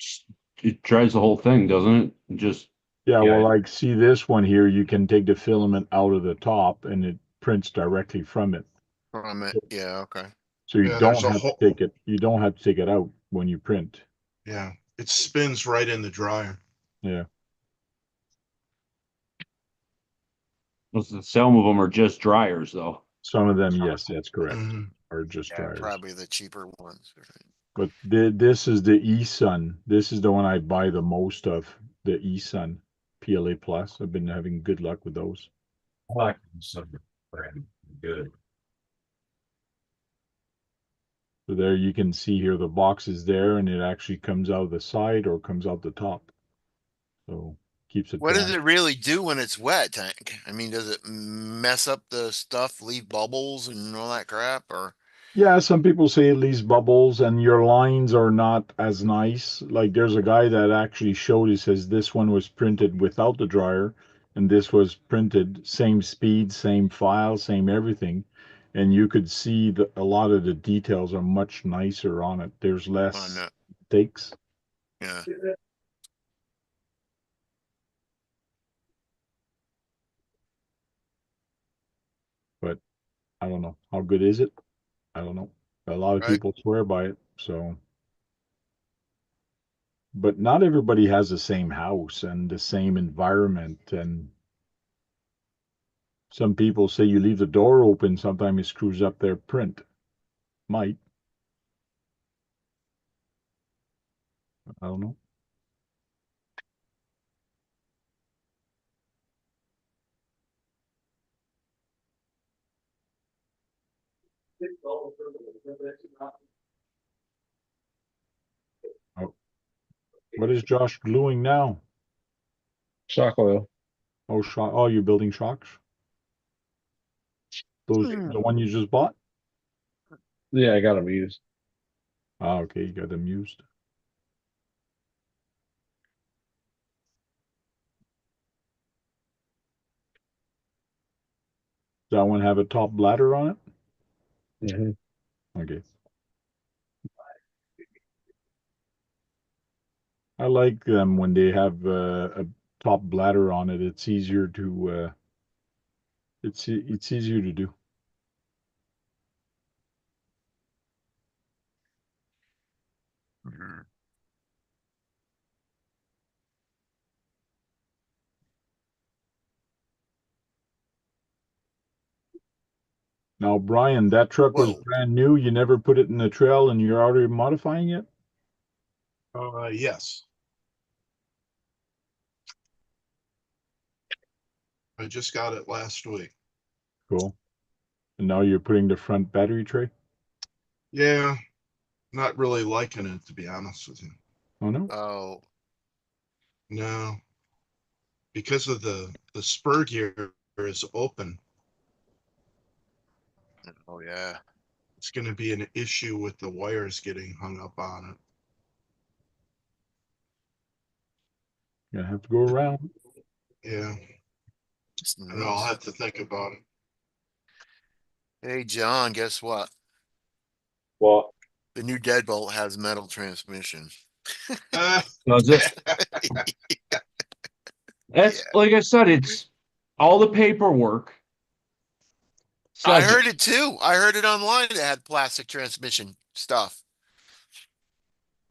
it dries the whole thing, doesn't it? Just Yeah, Yeah. well, like see this one here, you can take the filament out of the top and it prints directly from it. From it. Yeah, okay. So you Yeah, there's don't a have to whole, take it, you don't have to take it out when you print. yeah, it spins right in the dryer. Yeah. Some of them are just dryers, though. Some of them, yes, that's correct, Mhm. are just Yeah, dryers. probably the cheaper ones. Right? But this is the E-Sun. This is the one I buy the most of, the E-Sun PLA Plus. I've been having good luck with those. I like some brand good. So there you can see here the box is there and it actually comes out the side or comes out the top. So keeps it What does dry. it really do when it's wet, Tank? I mean, does it mess up the stuff, leave bubbles and all that crap, or? Yeah, some people say it leaves bubbles and your lines are not as nice. Like there's a guy that actually showed, he says this one was printed without the dryer and this was printed same speed, same file, same everything. And you could see that a lot of the details are much nicer on it. There's On less the, mistakes. yeah. But I don't know. How good is it? I don't know. A lot of Right. people swear by it, so. But not everybody has the same house and the same environment. And some people say you leave the door open, sometimes it screws up their print. Might. I don't know. Oh, what is Josh gluing now? Shock oil. Oh, shock. Oh, you're building shocks? Those, the one you just bought? Yeah, I got them used. Ah, okay, you got them used. Does that one have a top bladder on it? Hmm. Okay. I like them when they have a top bladder on it. It's easier to it's easier to do. Mhm. Now, Brian, that truck was Whoa. brand new. You never put it in the trail and you're already modifying it? Yes. I just got it last week. Cool. And now you're putting the front battery tray? Yeah, not really liking it, to be honest with you. Oh no. Oh, No, because of the spur gear is open. oh yeah. It's going to be an issue with the wires getting hung up on Gonna have to go around. it. Yeah, It's I know. I'll nuts. have to think about it. Hey, John, guess what? Well, The new deadbolt has metal transmission. Does it? That's Yeah. like I said, it's all the paperwork I says it. heard it too. I heard it online. It had plastic transmission stuff.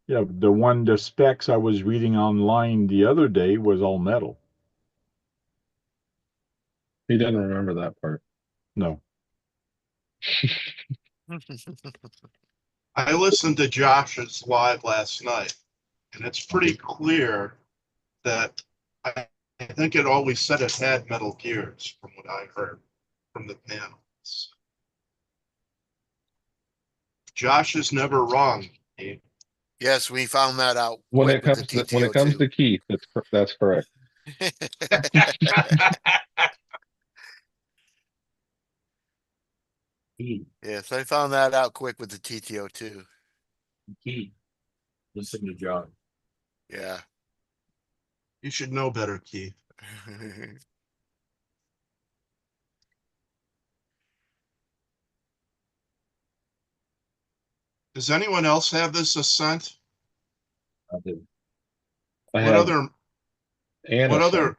Yeah, the specs I was reading online the other day was all metal. he doesn't remember that part. No. I listened to Josh's live last night, and it's pretty clear that I think it always said it had metal gears, from what I heard from the panels. Josh is never wrong. Dave. Yes, we found that out When quick it with the comes to when it comes TTO2. to Keith, that's correct. Key, Yes, I found that out quick with the TTO2. key. Listen to John. Yeah. You should know better, Keith. Does anyone else have this Ascent? I do. I What have other Anna what son. other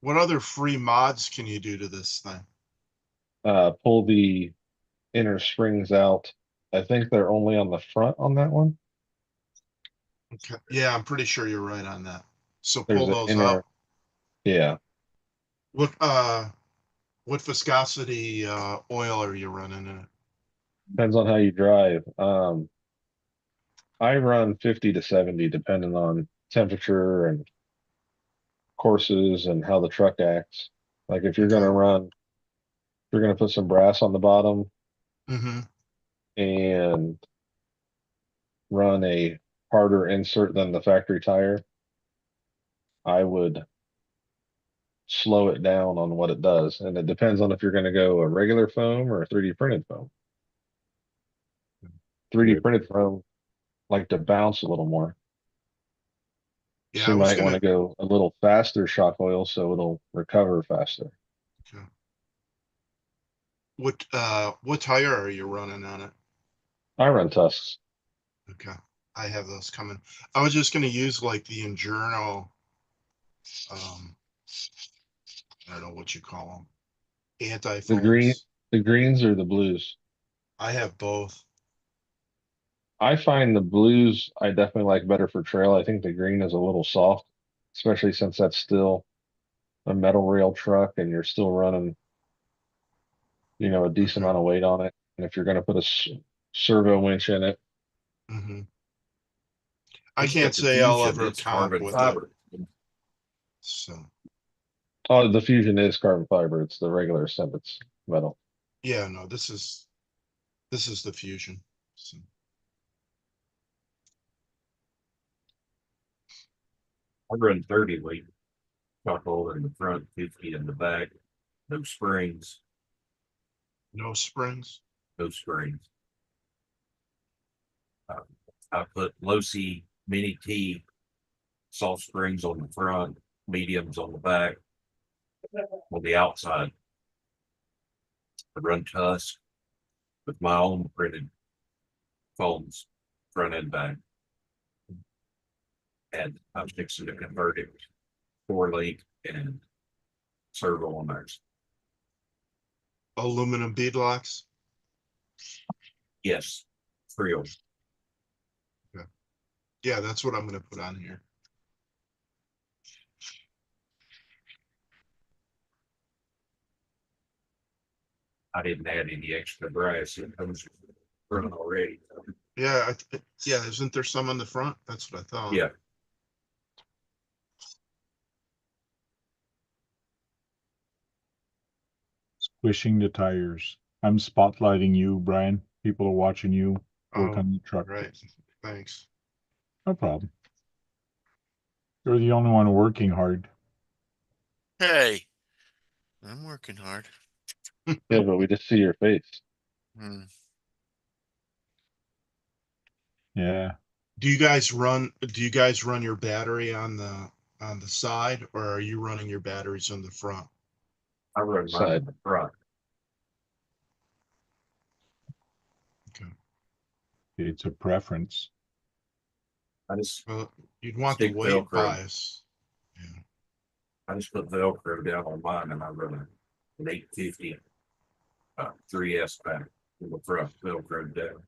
what other free mods can you do to this thing? Pull the inner springs out. I think they're only on the front on that one. Okay. Yeah, I'm pretty sure you're right on that. So There's pull an those inner, out. yeah. Look, What viscosity oil are you running in it? Depends on how you drive. I run 50 to 70 depending on temperature and courses and how the truck acts. Like if you're gonna Okay. run, you're gonna put some brass on the bottom Mm-hmm. and run a harder insert than the factory tire, I would slow it down on what it does. And it depends on if you're gonna go a regular foam or a 3D printed foam. 3D Good. printed foam like to bounce a little more. Yeah, So I you was might want gonna. to go a little faster shock oil so it'll recover faster. Okay. What tire are you running on it? I run tusks. Okay, I have those coming. I was just gonna use like the Injourno, um, I don't know what you call them, The green, anti-foams. the greens or the blues. I have both. I find the blues I definitely like better for trail. I think the green is a little soft, especially since that's still a metal rail truck and you're still running, a decent Okay. amount of weight on it. And if you're going to put a servo winch in it, Hmm. I It's can't got say I'll diffusion, ever it's comp carbon with it. fiber. So oh, the Fusion is carbon fiber. It's the regular stuff. It's metal. yeah, no, this is the Fusion. So, 130 weight, chocolate in the front, 50 in the back. No springs, no springs. no springs. Uh, I put low C mini T soft springs on the front, mediums on the back, on the outside. I run Tusk with my own printed foams, front and back. And I'm fixing to convert it 4-link and servo on ours. Aluminum beadlocks. Yes, real. Yeah, that's what I'm gonna put on here. I didn't add any extra brass. It comes running already. Yeah, yeah, isn't there some on the front? That's what I thought. Yeah, Squishing the tires. I'm spotlighting you, Brian. People are watching you work Oh, on the truck. right. Thanks. No problem. You're the only one working hard. Hey, I'm working hard. Yeah, but we just see your face. Hmm. Yeah. Do you guys run your battery on the side, or are you running your batteries on the front? I run mine in Side. the front. Okay. It's a preference. I just Well, you'd want the stick weight Velcro. bias. Yeah. I just put Velcro down on mine and I run an 850 3S back in the front, Velcro down.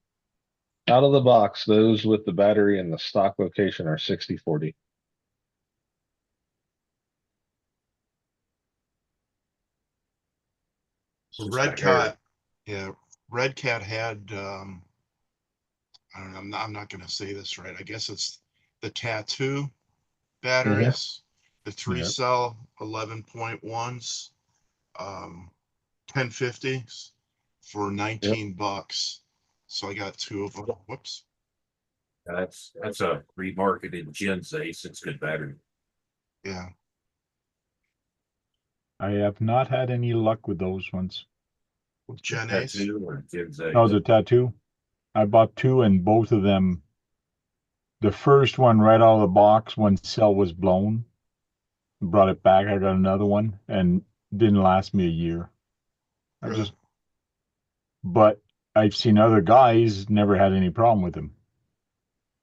Out of the box, those with the battery and the stock location are 60/40. It's just Red a hair. Cat, yeah, Red Cat had I don't know, I'm not gonna say this right. I guess it's the tattoo batteries, the three Yeah. cell 11.1s, 1050s for Yep. $19. So I got two of them. Whoops. That's a remarketed Gen Ace. It's good battery. Yeah. I have not had any luck with those ones. Gen Ace. Tattoo or Gen Oh, Ace. the tattoo. I bought two and both of them. The first one right out of the box when cell was blown. Brought it back. I got another one and didn't last me a year. I Really? just, but I've seen other guys never had any problem with them.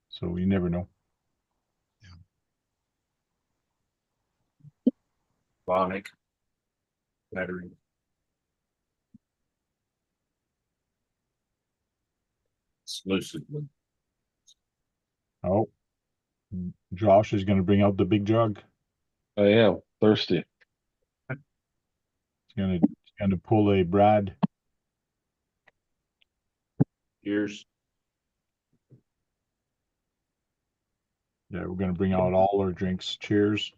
So you never know. Bionic battery. Exclusively. Oh, Josh is going to bring out the big jug. I am thirsty. He's going to Gonna pull a Brad. Cheers. Yeah, we're gonna bring out all our drinks. Cheers.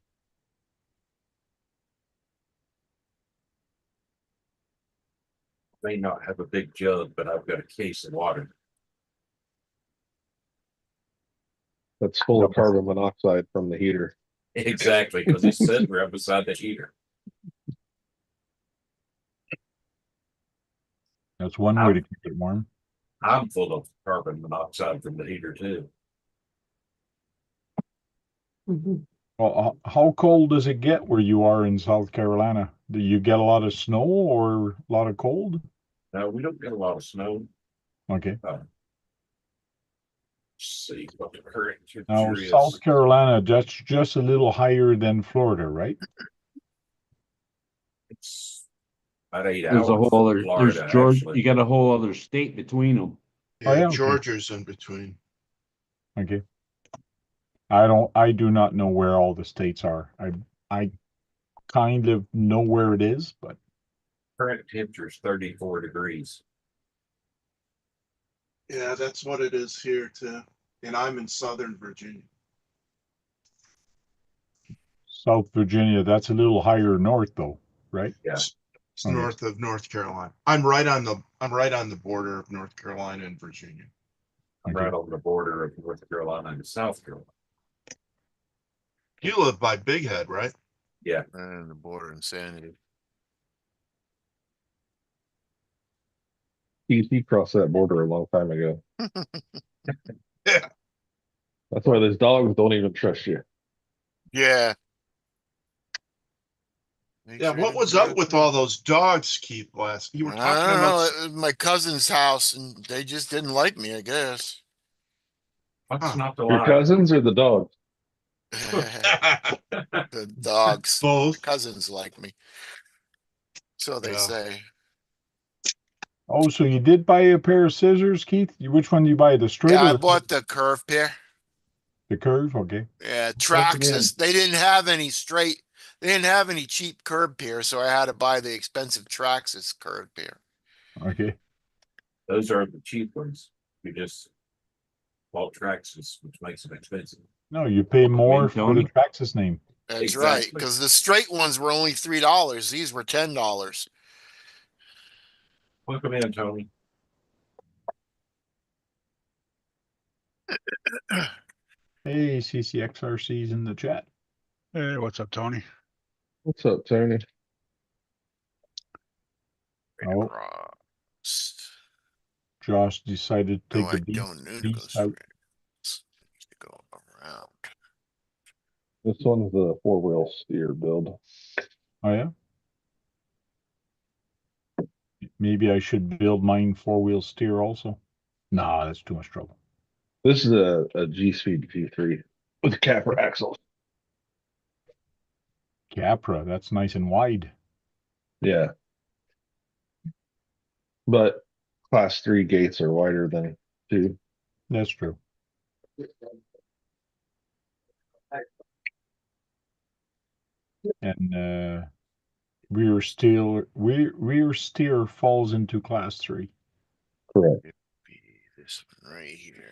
May not have a big jug, but I've got a case of water. That's full of carbon monoxide from the heater. Exactly, because it's sitting right beside the heater. That's one way to keep it warm. I'm full of carbon monoxide from the heater too. Well, how cold does it get where you are in South Carolina? Do you get a lot of snow or a lot of cold? No, we don't get a lot of snow. Okay. Let's see what the current Now, temperature is. South Carolina, that's just a little higher than Florida, right? It's about 8 There's a hours whole from other, there's Florida, Georgia, actually. you got a whole other state between them. Oh, Yeah, yeah, okay. Georgia's in between. Okay. I do not know where all the states are. I kind of know where it is, but Current temperature is 34 degrees. Yeah, that's what it is here too. And I'm in Southern Virginia. South Virginia, that's a little higher north though, right? Yeah. It's Okay. north of North Carolina. I'm right on the border of North Carolina and Virginia. I'm Okay. right on the border of North Carolina and South Carolina. You live by Big Head, right? Yeah. And the border insanity. He crossed that border a long time ago. Yeah. That's why those dogs don't even trust you. Yeah. Make Yeah, sure what you was do up that with thing. all those dogs, Keith, last? You were I talking don't know. about It was my cousin's house, and they just didn't like me, I guess. What's Huh. not to Your like? cousins or the dogs? The dogs, both. cousins like me. So they Yeah. say. Oh, so you did buy a pair of scissors, Keith? Which one do you buy? The straight Yeah, I or bought the curve pair. the curve? Okay. Yeah, Welcome in. Traxxas. They didn't have any straight. They didn't have any cheap curb pair, so I had to buy the expensive Traxxas curb pair. Okay. Those are the cheap ones. You just bought Traxxas, which makes them expensive. No, you pay more for the Tony. Traxxas name. That's right, Exactly. because the straight ones were only $3. These were $10. Welcome in, Tony. Hey, CCXRC's in the chat. Hey, what's up, Tony? What's up, Tony? Oh, Across. Josh decided to No, take the I don't need to go beast out. straight. Need to go around. This one's the 4-wheel steer build. Oh yeah. Maybe I should build mine 4-wheel steer also. Nah, that's too much trouble. This is a G-Speed G3 with capper axles. Capra, that's nice and wide. Yeah. But class 3 gates are wider than 2. That's true. And rear steer falls into class 3. Correct. Be this one right here.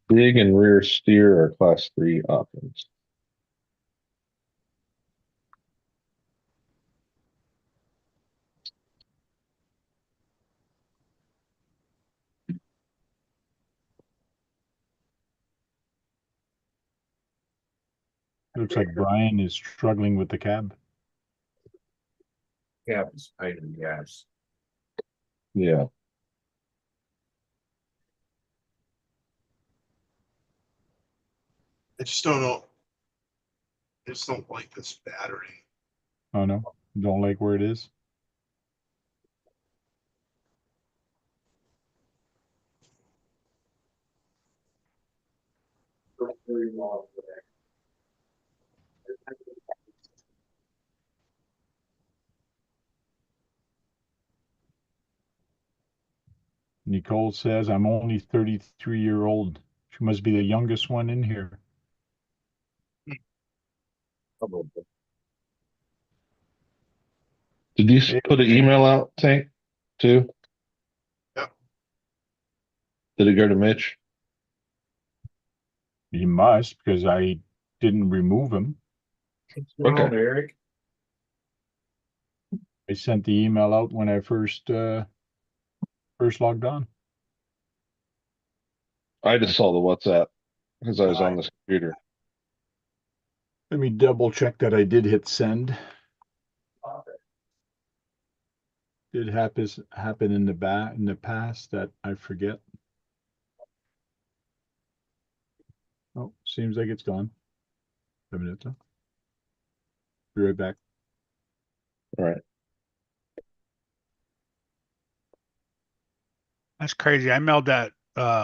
Big and rear steer are class 3 options. Looks like Brian is struggling with the cab. Cab is a pain in the ass. Yeah. I just don't know. I just don't like this battery. Oh no, don't like where it is. Nicole says, I'm only 33-year-old. She must be the youngest one in here. Did Did you put an email out, Tank, too? Yep. Did it go to Mitch? He must, because I didn't remove him. What's going on, Okay. Eric? I sent the email out when I first logged on. I just saw the WhatsApp because I was on this computer. Let me double check that I did hit send. Did happen in the past that I forget. Oh, seems like it's gone. A minute. Be right back. All right. That's crazy. I mailed that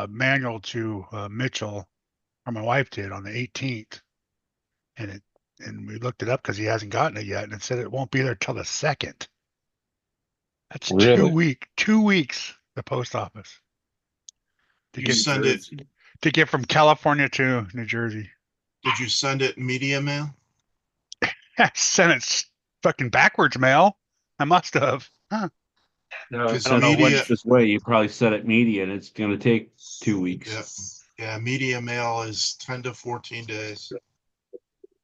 manual to Mitchell, or my wife did, on the 18th, and we looked it up because he hasn't gotten it yet, and it said it won't be there till the 2nd. That's Really? 2 weeks. The post office You send it, to get from California to New Jersey. did you send it media mail? I sent it fucking backwards mail. I must have. Huh. No, Because I don't know media, which. This way, you probably set it media, and it's going to take 2 weeks. yeah, media mail is 10 to 14 days.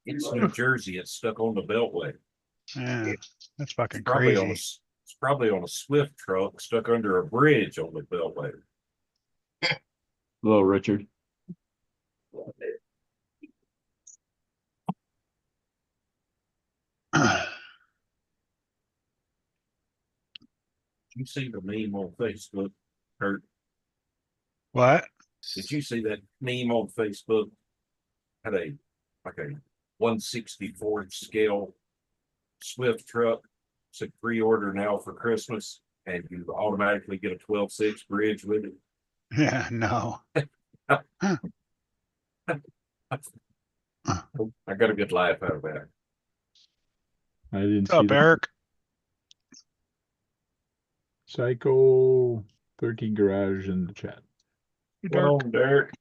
it's New Jersey. It's stuck on the Beltway. Yeah, that's fucking Probably on a, crazy. it's probably on a Swift truck stuck under a bridge on the Beltway. Hello, Richard. Did you see the meme on Facebook, Kurt? What? Did you see that meme on Facebook? Had a like a 1/64 scale Swift truck. It's a pre-order now for Christmas, and you automatically get a 12/6 bridge with it. Yeah, no. I got a good laugh out of that. I didn't What's see up, that. Eric? Psycho 13 Garage in the chat. You What Dirk? on, Derek?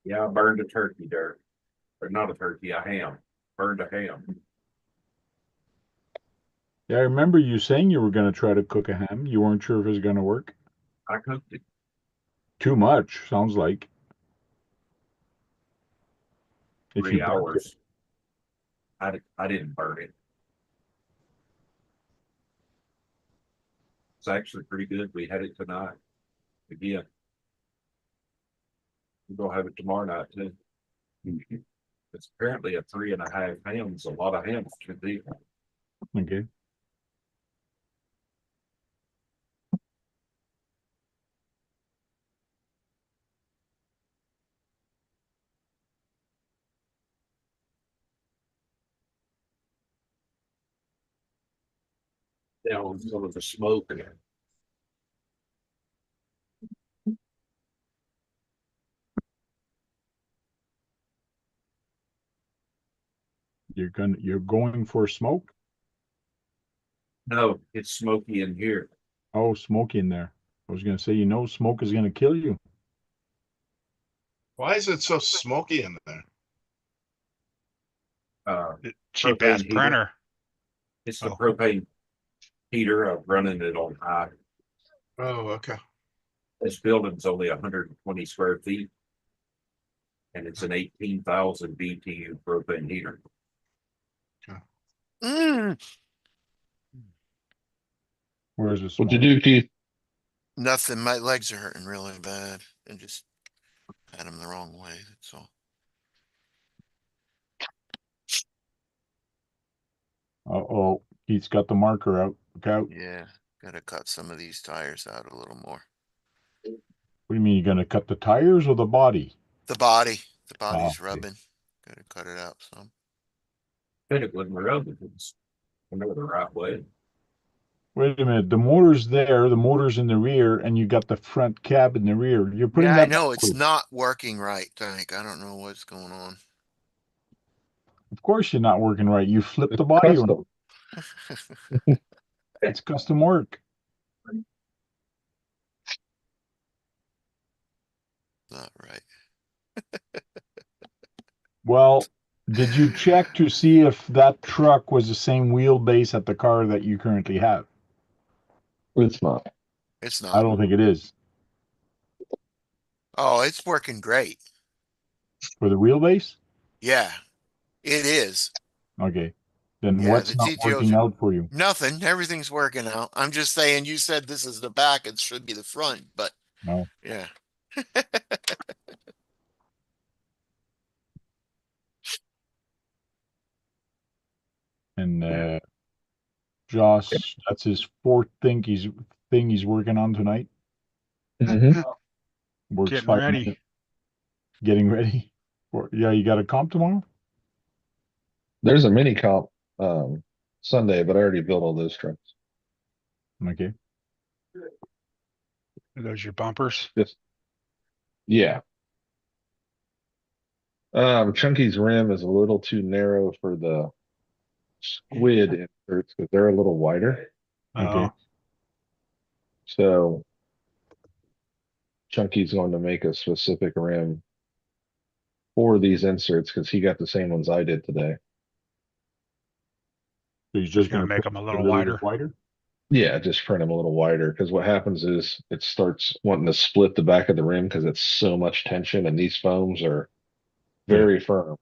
Yeah, I burned a turkey, Derek. Or not a turkey, a ham. Burned a ham. Yeah, I remember you saying you were going to try to cook a ham. You weren't sure if it was going to work. I cooked it. Too much, sounds like. If you 3 burnt it. hours. I didn't burn it. It's actually pretty good. We had it tonight. Again. We're gonna have it tomorrow night too. It's apparently a 3.5 pounds, a lot of hams to be. Okay. Down some of the smoke in it. You're going for smoke? No, it's smoky in here. Oh, smoke in there. I was going to say, smoke is going to kill you. Why is it so smoky in there? Cheap ass Propane heater. printer. It's the Oh. propane heater. I'm running it on high. Oh, okay. This building's only 120 square feet. And it's an 18,000 BTU propane heater. Mm, Where's the What'd smoke? you do, Keith? nothing. My legs are hurting really bad and just had them the wrong way. That's all. Uh-oh. He's got the marker out. Look out. Yeah, gotta cut some of these tires out a little more. What do you mean you're going to cut the tires or the body? The body's okay. rubbing. Gotta cut it out some. But it wouldn't rub if it's the right way. Wait a minute. The motor's there, the motor's in the rear, and you got the front cab in the rear. You're putting Yeah, I that know it's backwards. not working right, Tank. I don't know what's going on. Of course you're not working right. You flipped the It's body around. custom. It's custom work. Not right. Well, Did you check to see if that truck was the same wheelbase at the car that you currently have? It's not. It's I not. don't think it is. Oh, it's working great. For the wheelbase? Yeah, it is. Okay. Then Yeah, what's the not TTOs working are out for you? nothing. Everything's working out. I'm just saying, you said this is the back, it should be the front, but No. yeah. And Josh, that's his fourth thing he's working on tonight. Mhm. Works Getting 5 minutes, ready. getting ready. Yeah, you got a comp tomorrow? There's a mini comp Sunday, but I already built all those trucks. Okay. Are those your bumpers? Just yeah. Chunky's rim is a little too narrow for the squid inserts because they're a little wider. Okay. Oh, So Chunky's going to make a specific rim for these inserts because he got the same ones I did today. So he's he's just gonna gonna make put them a it a little little bit wider. wider? Yeah, just print them a little wider because what happens is it starts wanting to split the back of the rim because it's so much tension and these foams are Yeah. very firm.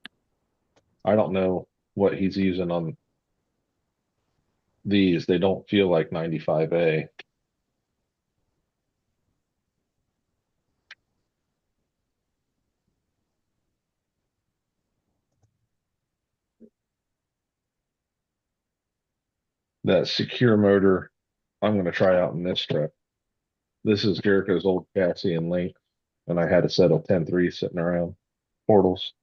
I don't know what he's using on these. They don't feel like 95A. That secure motor I'm going to try out in this truck. This is Jericho's old chassis and link, and I had a set of 10-3 sitting around portals.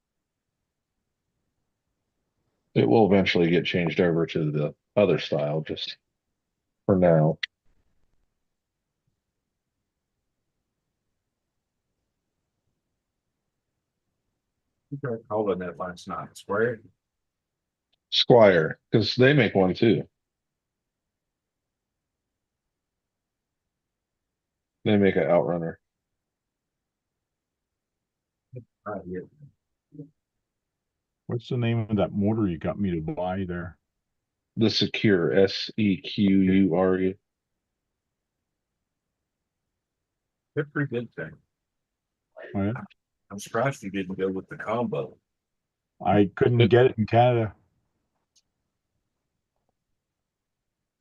It will eventually get changed over to the other style, just for now. You tried calling that last night, square. Squire, because they make one too. They make an outrunner. Yeah. What's the name of that motor you got me to buy there? The Secure, SEQURE. They're pretty good thing. Oh, yeah? I'm surprised you didn't go with the combo. I couldn't get it in Canada.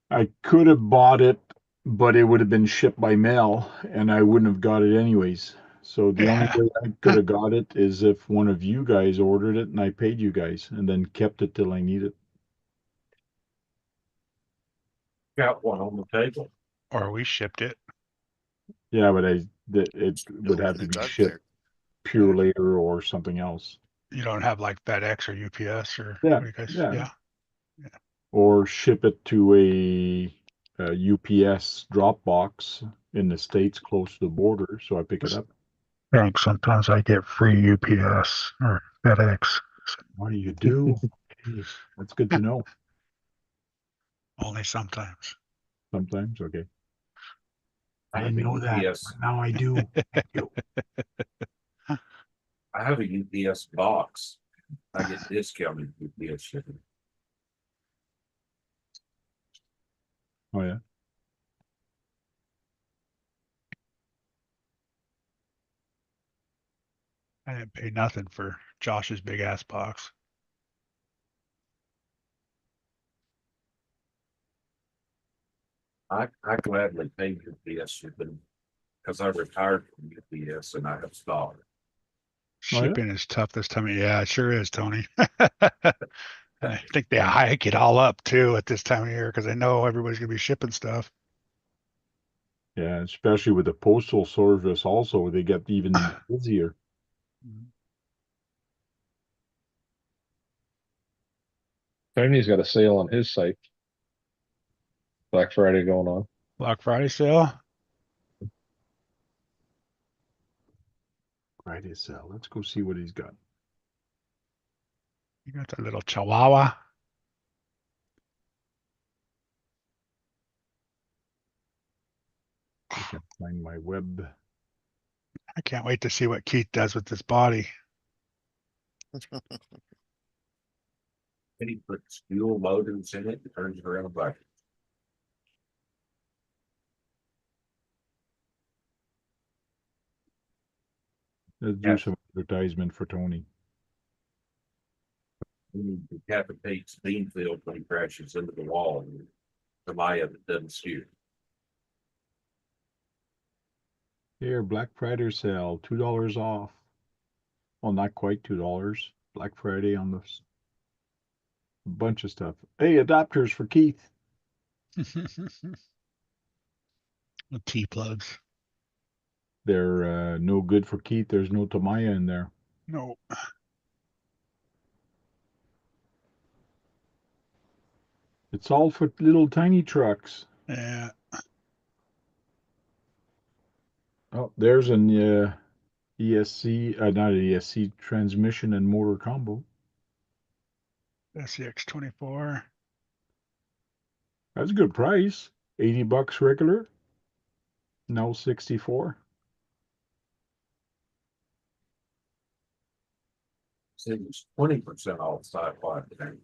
I could have bought it, but it would have been shipped by mail and I wouldn't have got it anyways. So the only Yeah. way I could have got it is if one of you guys ordered it and I paid you guys and then kept it till I need it. Got one on the table. Or we shipped it. Yeah, but it would Still have in to the be gut shipped there. pure later or something else. You don't have like FedEx or UPS or Yeah, what do you guys? yeah. Yeah. Or ship it to a UPS drop box in the States close to the border so I pick it up. Thanks. Sometimes I get free UPS or FedEx. What do you do? Hey, that's good to know. Only sometimes. Sometimes, okay. I I have didn't a know that, UPS. but now I do. Thank you. I have a UPS box. I get discounted UPS shipping. Oh yeah. I didn't pay nothing for Josh's big ass box. I gladly pay UPS shipping because I retired from UPS and I have stock. Oh yeah. Shipping is tough this time of year. Yeah, it sure is, Tony. I think they hike it all up too at this time of year because they know everybody's gonna be shipping stuff. Yeah, especially with the postal service also, they get even busier. Tony's got a sale on his site. Black Friday going on. Black Friday sale. Friday sale. Let's go see what he's got. You got that little Chihuahua. I can't find my web. I can't wait to see what Keith does with this body. And he puts dual motors in it and turns it around back. Let's do Yeah. some advertisement for Tony. He decapitates Beanfield when he crashes into the wall. And Tamiya that doesn't steer. Here, Black Friday sale, $2 off. Well, not quite $2. Black Friday on this bunch of stuff. Hey, adapters for Keith. T-plugs. They're no good for Keith. There's no Tamiya in there. No. It's all for little tiny trucks. Yeah. Oh, there's an ESC, not ESC, transmission and motor combo. SCX 24. That's a good price. $80 regular. Now 64. Said it's 20% off sci-fi today.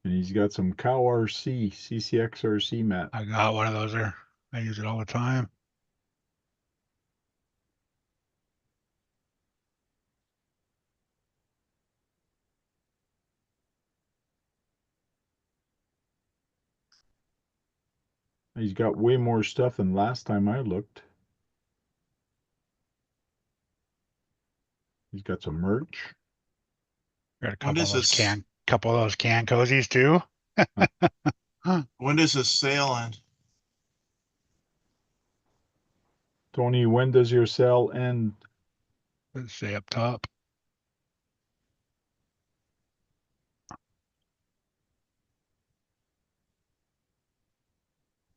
And he's got some Cow RC, CCX RC mat. I got one of those there. I use it all the time. He's got way more stuff than last time I looked. He's got some merch. Got a When does this, couple of those can cozies too. when does this sale end? Tony, when does your sale end? Let's say up top.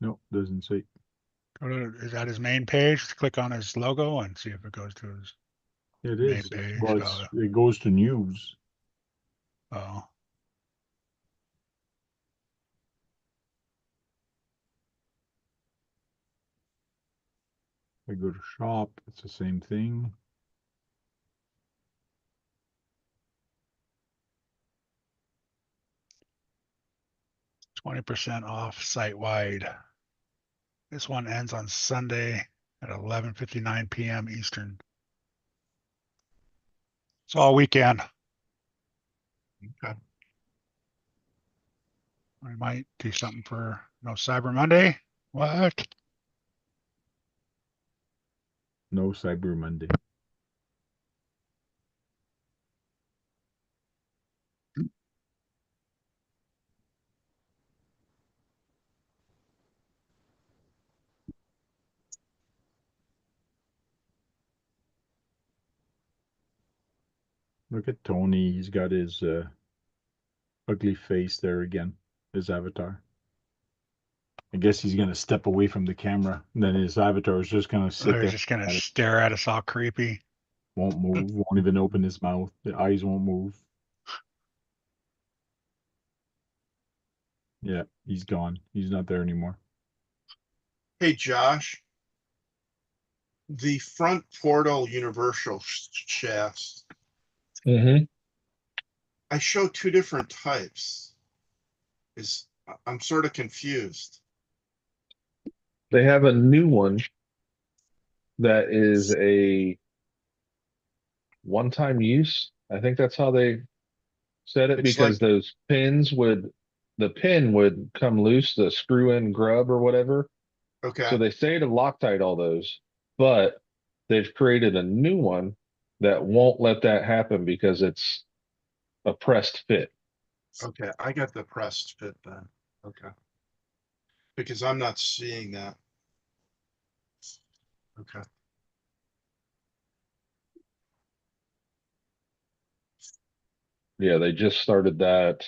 No, doesn't say. Is that his main page? Just click on his logo and see if it goes to his It main is. page. Well, it goes to news. Oh. I go to shop, it's the same thing. %20 off site wide. This one ends on Sunday at 11:59 p.m. Eastern. It's all weekend. Okay. I might do something for Cyber Monday. What? No Cyber Monday. Look at Tony. He's got his ugly face there again, his avatar. I guess he's going to step away from the camera. And then his avatar is just going to sit They're there. just gonna stare at us all creepy. Won't move, won't even open his mouth. The eyes won't move. Yeah, he's gone. He's not there anymore. Hey, Josh, the front portal universal shafts, Mm-hmm. I show two different types. I'm sort of confused. They have a new one that is a one-time use. I think that's how they said it, It's because like, the pin would come loose, the screw-in grub or whatever. okay, So they say to Loctite all those, but they've created a new one that won't let that happen because it's a pressed fit. okay, I got the pressed fit then. Okay. Because I'm not seeing that. Okay. Yeah, they just started that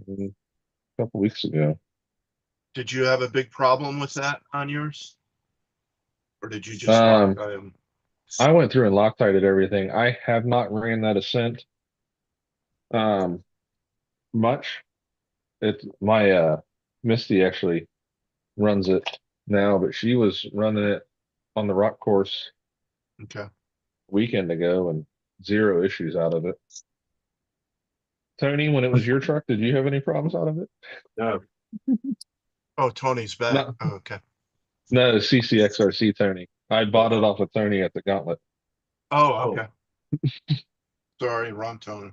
a couple weeks ago. Did you have a big problem with that on yours? Or did you just Um, Loctite them? I went through and Loctited everything. I have not ran that Ascent much. It's my Misty actually runs it now, but she was running it on the rock course Okay. weekend ago, and zero issues out of it. Tony, when it was your truck, did you have any problems out of it? No, Oh, Tony's back. No, Oh, okay. no, CCXRC Tony. I bought it off of Tony at the Gauntlet. Oh, okay. Sorry, wrong Tony.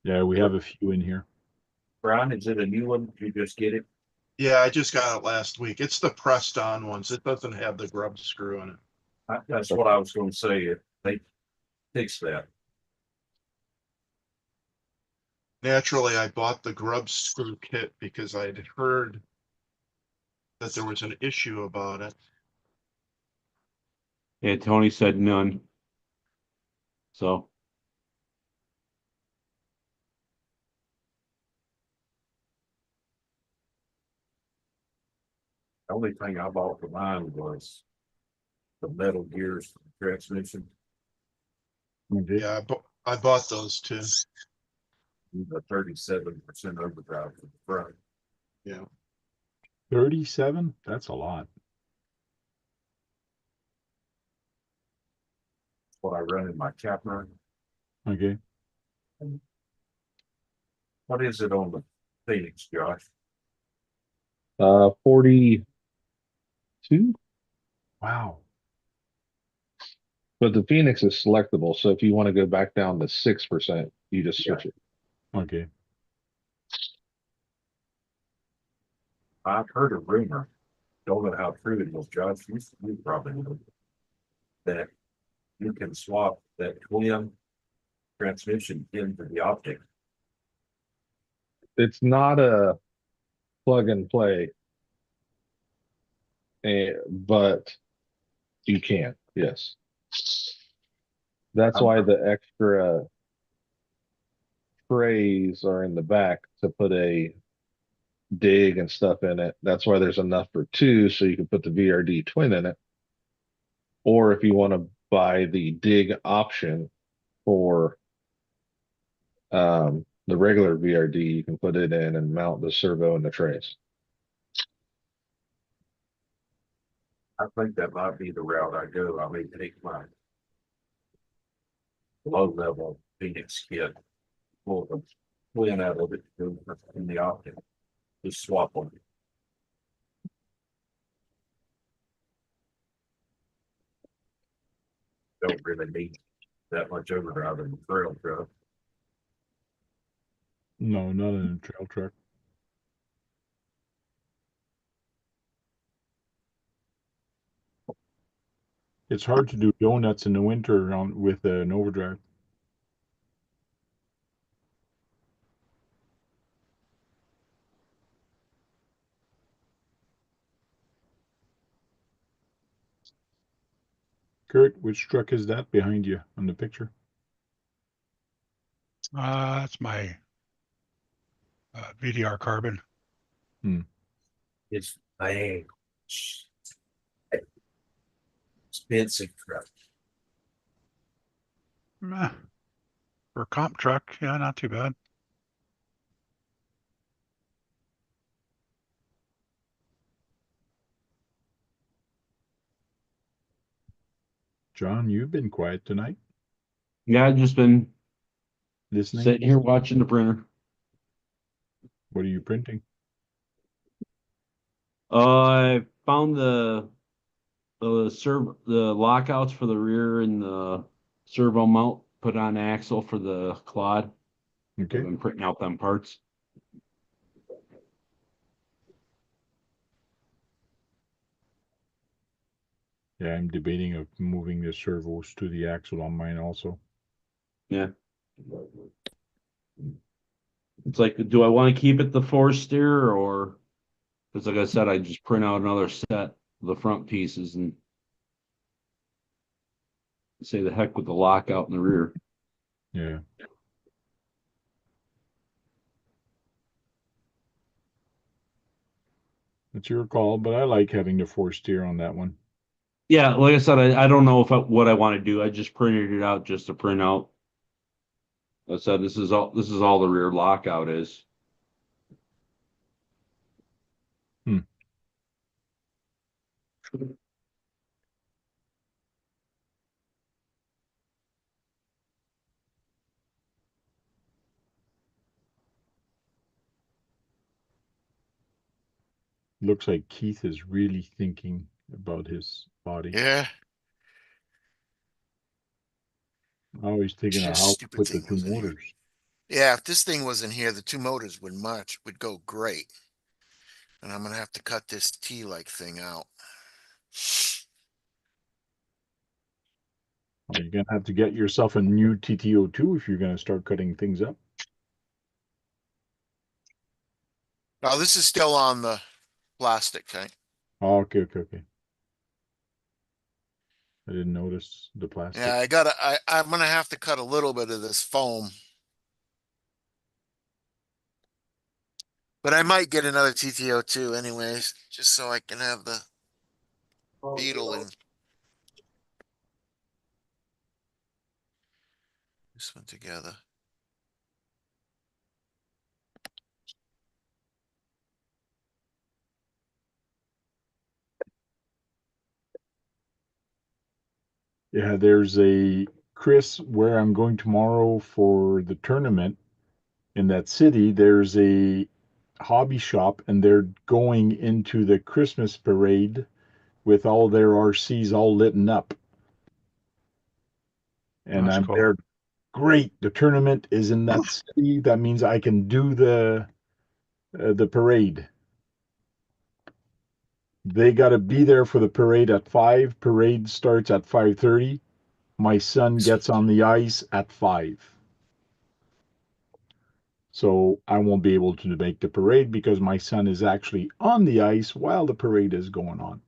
Yeah, we have a few in here. Brian, is it a new one? Did you just get it? Yeah, I just got it last week. It's the pressed on ones. It doesn't have the grub screw in it. That's what I was gonna say. If they fix that. Naturally, I bought the grub screw kit because I had heard that there was an issue about it. Yeah, Tony said none. So The only thing I bought for mine was the metal gears for the transmission, Okay. Yeah, I bought those too. the 37% overdrive for the front. Yeah. 37? That's a lot. That's what I run in my Capner. Okay. What is it on the Phoenix, Josh? 42, Wow. but the Phoenix is selectable. So if you want to go back down to 6%, you just switch it. Okay. I've heard a rumor, don't know how true it is, Josh, you probably know, that you can swap that twin transmission into the optic. It's not a plug and play, but you can, yes. That's I'm- why the extra trays are in the back to put a dig and stuff in it. That's why there's enough for two, so you can put the VRD twin in it. Or if you want to buy the dig option for the regular VRD, you can put it in and mount the servo and the trays. I think that might be the route I go. I may take my low level Phoenix kit, pull the twin out of it, go in the optic, just swap them. Don't really need that much overdrive in the trail truck. No, not in a trail truck. It's hard to do donuts in the winter with an overdrive. Kurt, which truck is that behind you on the picture? That's my VDR Carbon. It's bang. Expensive truck. Meh. For a comp truck, yeah, not too bad. John, you've been quiet tonight, yeah, I've just been listening. sitting here watching the printer. What are you printing? I found the lockouts for the rear and the servo mount put on axle for the Claude. I've Okay. been printing out them parts. Yeah, I'm debating of moving the servos to the axle on mine also. Yeah. It's like, do I want to keep it the force steer, or because like I said, I just print out another set of the front pieces and say the heck with the lockout in the rear. Yeah. It's your call, but I like having the force steer on that one. Yeah, like I said, I don't know what I want to do. I just printed it out just to print out. Like I said, this is all the rear lockout is. Looks like Keith is really thinking about his body. Yeah. Oh, he's taking This a how to stupid put the thing two wasn't here. motors. Yeah, if this thing wasn't here, the two motors would go great. And I'm gonna have to cut this T-like thing out. Well, you're gonna have to get yourself a new TTO2 if you're gonna start cutting things up. Now this is still on the plastic tank. Oh, okay. I didn't notice the plastic. Yeah, I'm gonna have to cut a little bit of this foam. But I might get another TTO2 anyways, just so I can have the beetle and this one together. Yeah, there's a Chris where I'm going tomorrow for the tournament in that city. There's a hobby shop and they're going into the Christmas parade with all their RCs all lit up. And That's I'm cool. there. Great. The tournament is in that city. That means I can do the parade. They got to be there for the parade at 5. Parade starts at 5:30. My son gets on the ice at 5. So I won't be able to make the parade because my son is actually on the ice while the parade is going on.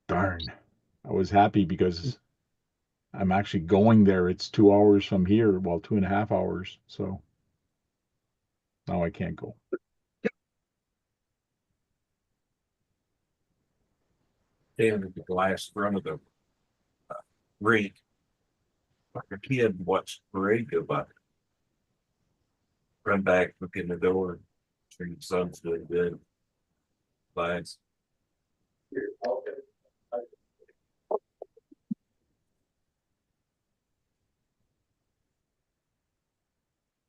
Darn. I was happy because I'm actually going there. It's 2 hours from here, well, 2.5 hours. So now I can't go. Stand at the glass front of the rink. Like a kid watched the parade go by. Run back, look in the door. Sure your son's doing good. Glass.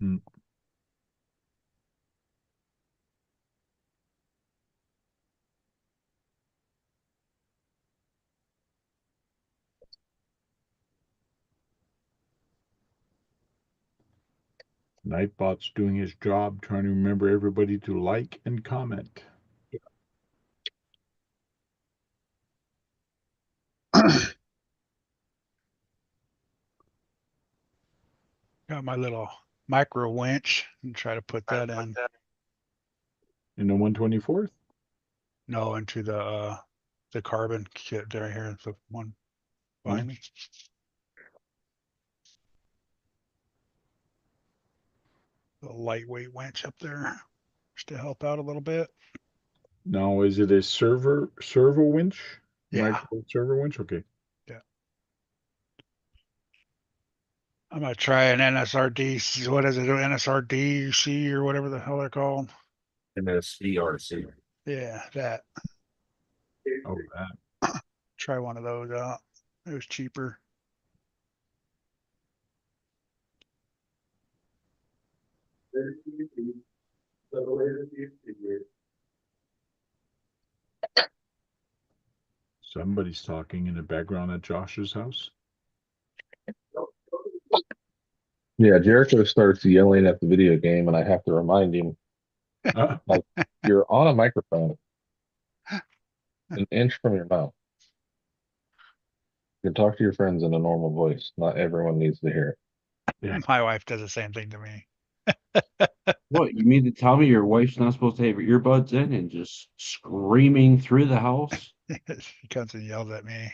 Hmm. Nightbot's doing his job, trying to remember everybody to like and comment. Got my little micro winch and try to put that In the 124th? no into the carbon kit right here. The one behind me. The lightweight winch up there just to help out a little bit. Now, is it a servo winch? Yeah. Micro servo winch? Okay. Yeah. I'm gonna try an NSRD. What is it? NSRDC or whatever the hell they're called. MSDRC. Yeah, that. Oh, that. Try one of those out. It was cheaper. Somebody's talking in the background at Josh's house. Yeah, Jericho starts yelling at the video game, and I have to remind him, like, you're on a microphone, an inch from your mouth. You can talk to your friends in a normal voice. Not everyone needs to hear it. Yeah. My wife does the same thing to me. What, you mean to tell me your wife's not supposed to have her earbuds in and just screaming through the house? She comes and yells at me.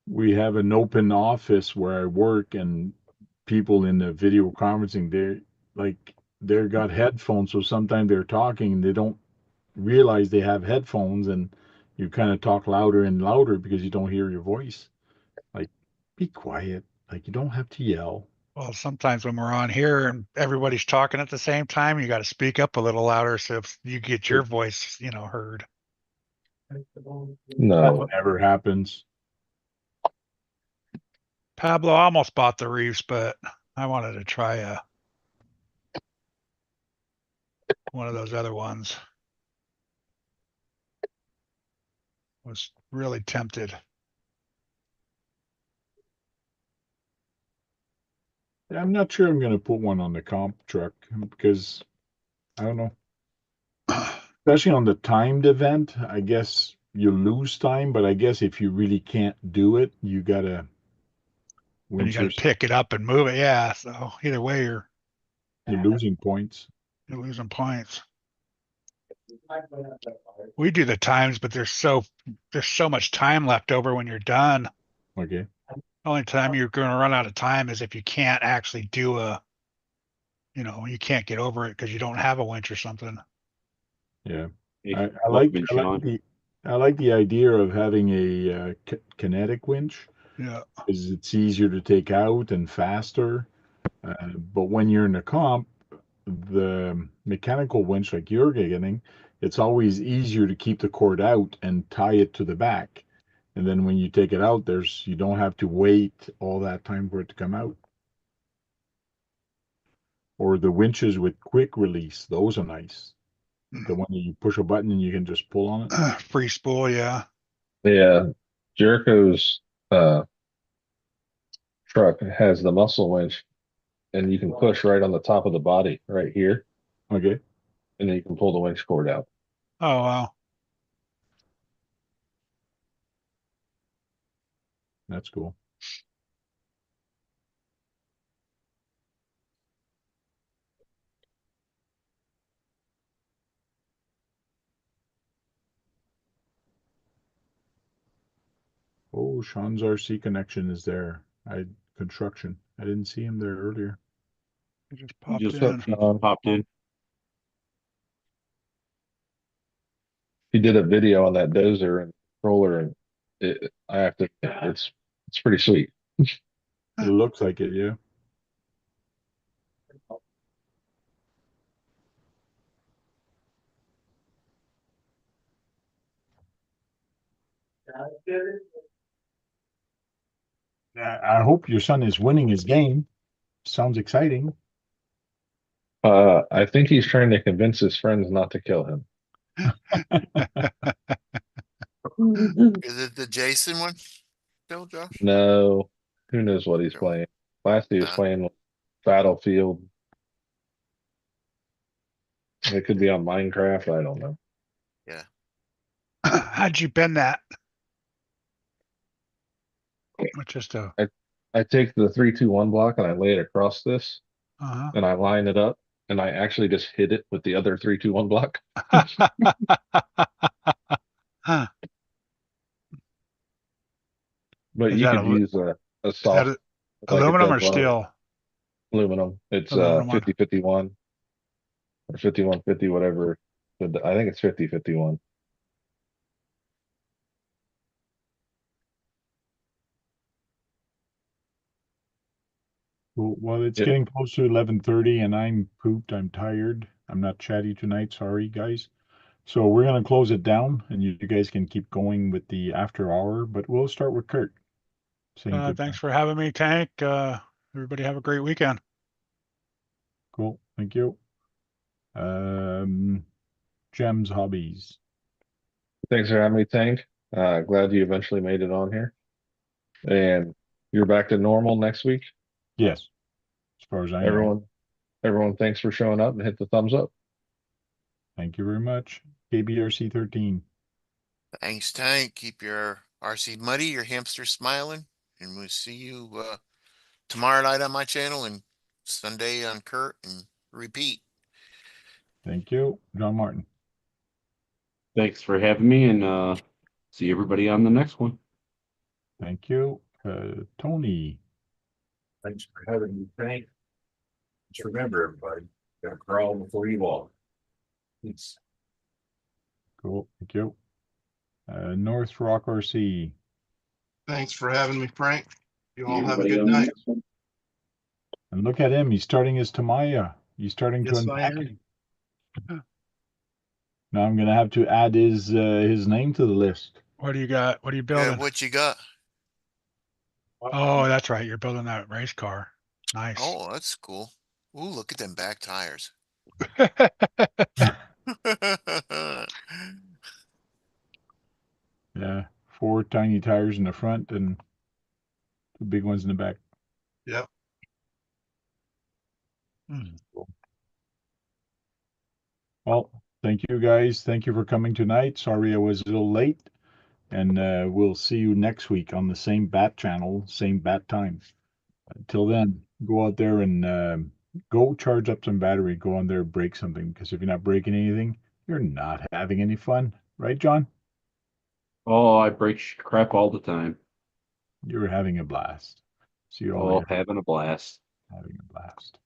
We have an open office where I work, and people in the video conferencing, they're got headphones, so sometimes they're talking and they don't realize they have headphones, and you kind of talk louder and louder because you don't hear your voice. Like, be quiet. Like, you don't have to yell. Well, sometimes when we're on here and everybody's talking at the same time, you got to speak up a little louder so if you get your voice, heard. No, That never happens. Pablo almost bought the reefs, but I wanted to try one of those other ones. Was really tempted. I'm not sure I'm going to put one on the comp truck because I don't know. Especially on the timed event, I guess you lose time, but I guess if you really can't do it, you gotta And you winch got to pick it up and move it. Yeah. So either way, you're losing points. losing points. We do the times, but there's so much time left over when you're done. Okay. Only time you're going to run out of time is if you can't actually do you can't get over it because you don't have a winch or something. Yeah. Hey, I like welcome, I like Sean. the idea of having a kinetic winch Yeah. because it's easier to take out and faster. But when you're in a comp, the mechanical winch like you're getting, it's always easier to keep the cord out and tie it to the back. And then when you take it out, you don't have to wait all that time for it to come out. Or the winches with quick release, those are nice. The one that you push a button and you can just pull on it. Free spool. Yeah. Yeah, Jericho's truck has the muscle winch, and you can push right on the top of the body right here, Okay, and then you can pull the winch cord out. Oh, wow. that's cool. Oh, Sean's RC connection is there. Construction. I didn't see him there earlier. It just You popped just, in. he just popped in. He did a video on that dozer and roller, and I have to. It's pretty sweet. It looks like it, yeah. I hope your son is winning his game. Sounds exciting. I think he's trying to convince his friends not to kill him. Is it the Jason one still, Josh? No, who knows what he's Different one. playing? Last he was Uh, playing Battlefield. It could be on Minecraft. I don't know. yeah. How'd you bend that? With just a. I take the 3-2-1 block and I lay it across this, Uh-huh. and I line it up, and I actually just hit it with the other 3-2-1 block. Huh. But Is you that could use a is that soft, like a aluminum or dead lead steel? aluminum. It's Aluminum one. 50-51 or 51-50, whatever. I think it's 50-51. Well, it's Yeah. getting close to 11:30 and I'm pooped. I'm tired. I'm not chatty tonight. Sorry, guys. So we're gonna close it down and you guys can keep going with the after hour, but we'll start with Kurt saying goodbye. Thanks for having me, Tank. Everybody have a great weekend. Cool. Thank you. Gems hobbies. Thanks for having me, Tank. Glad you eventually made it on here. And you're back to normal next week. Yes, as far as I know. Everyone, thanks for showing up and hit the thumbs up. Thank you very much. KBRC 13. Thanks, Tank. Keep your RC muddy, your hamster smiling, and we'll see you tomorrow night on my channel and Sunday on Kurt and repeat. Thank you. John Martin. Thanks for having me, and see everybody on the next one. Thank you. Tony. Thanks for having me, Frank. Just remember, everybody, you gotta crawl before you walk. Peace. Cool. Thank you. North Rock RC. Thanks for having me, Frank. You all have a Everybody good on the night. next one. And look at him. He's starting his Tamiya. He's starting to Yes, I unpack am. it. Now I'm gonna have to add his name to the list. What do you got? What are you Yeah, building? what you got? Oh, that's right. You're building that race car. Nice. Oh, that's cool. Ooh, look at them back tires. Yeah, 4 tiny tires in the front and 2 big ones in the back. Yep. Well, thank you guys. Thank you for coming tonight. Sorry I was a little late. And we'll see you next week on the same bat channel, same bat time. Until then, go out there and go charge up some battery. Go on there and break something. Because if you're not breaking anything, you're not having any fun. Right, John? Oh, I break crap all the time. You're having a blast. See you all Oh, later. having a blast. Having a blast.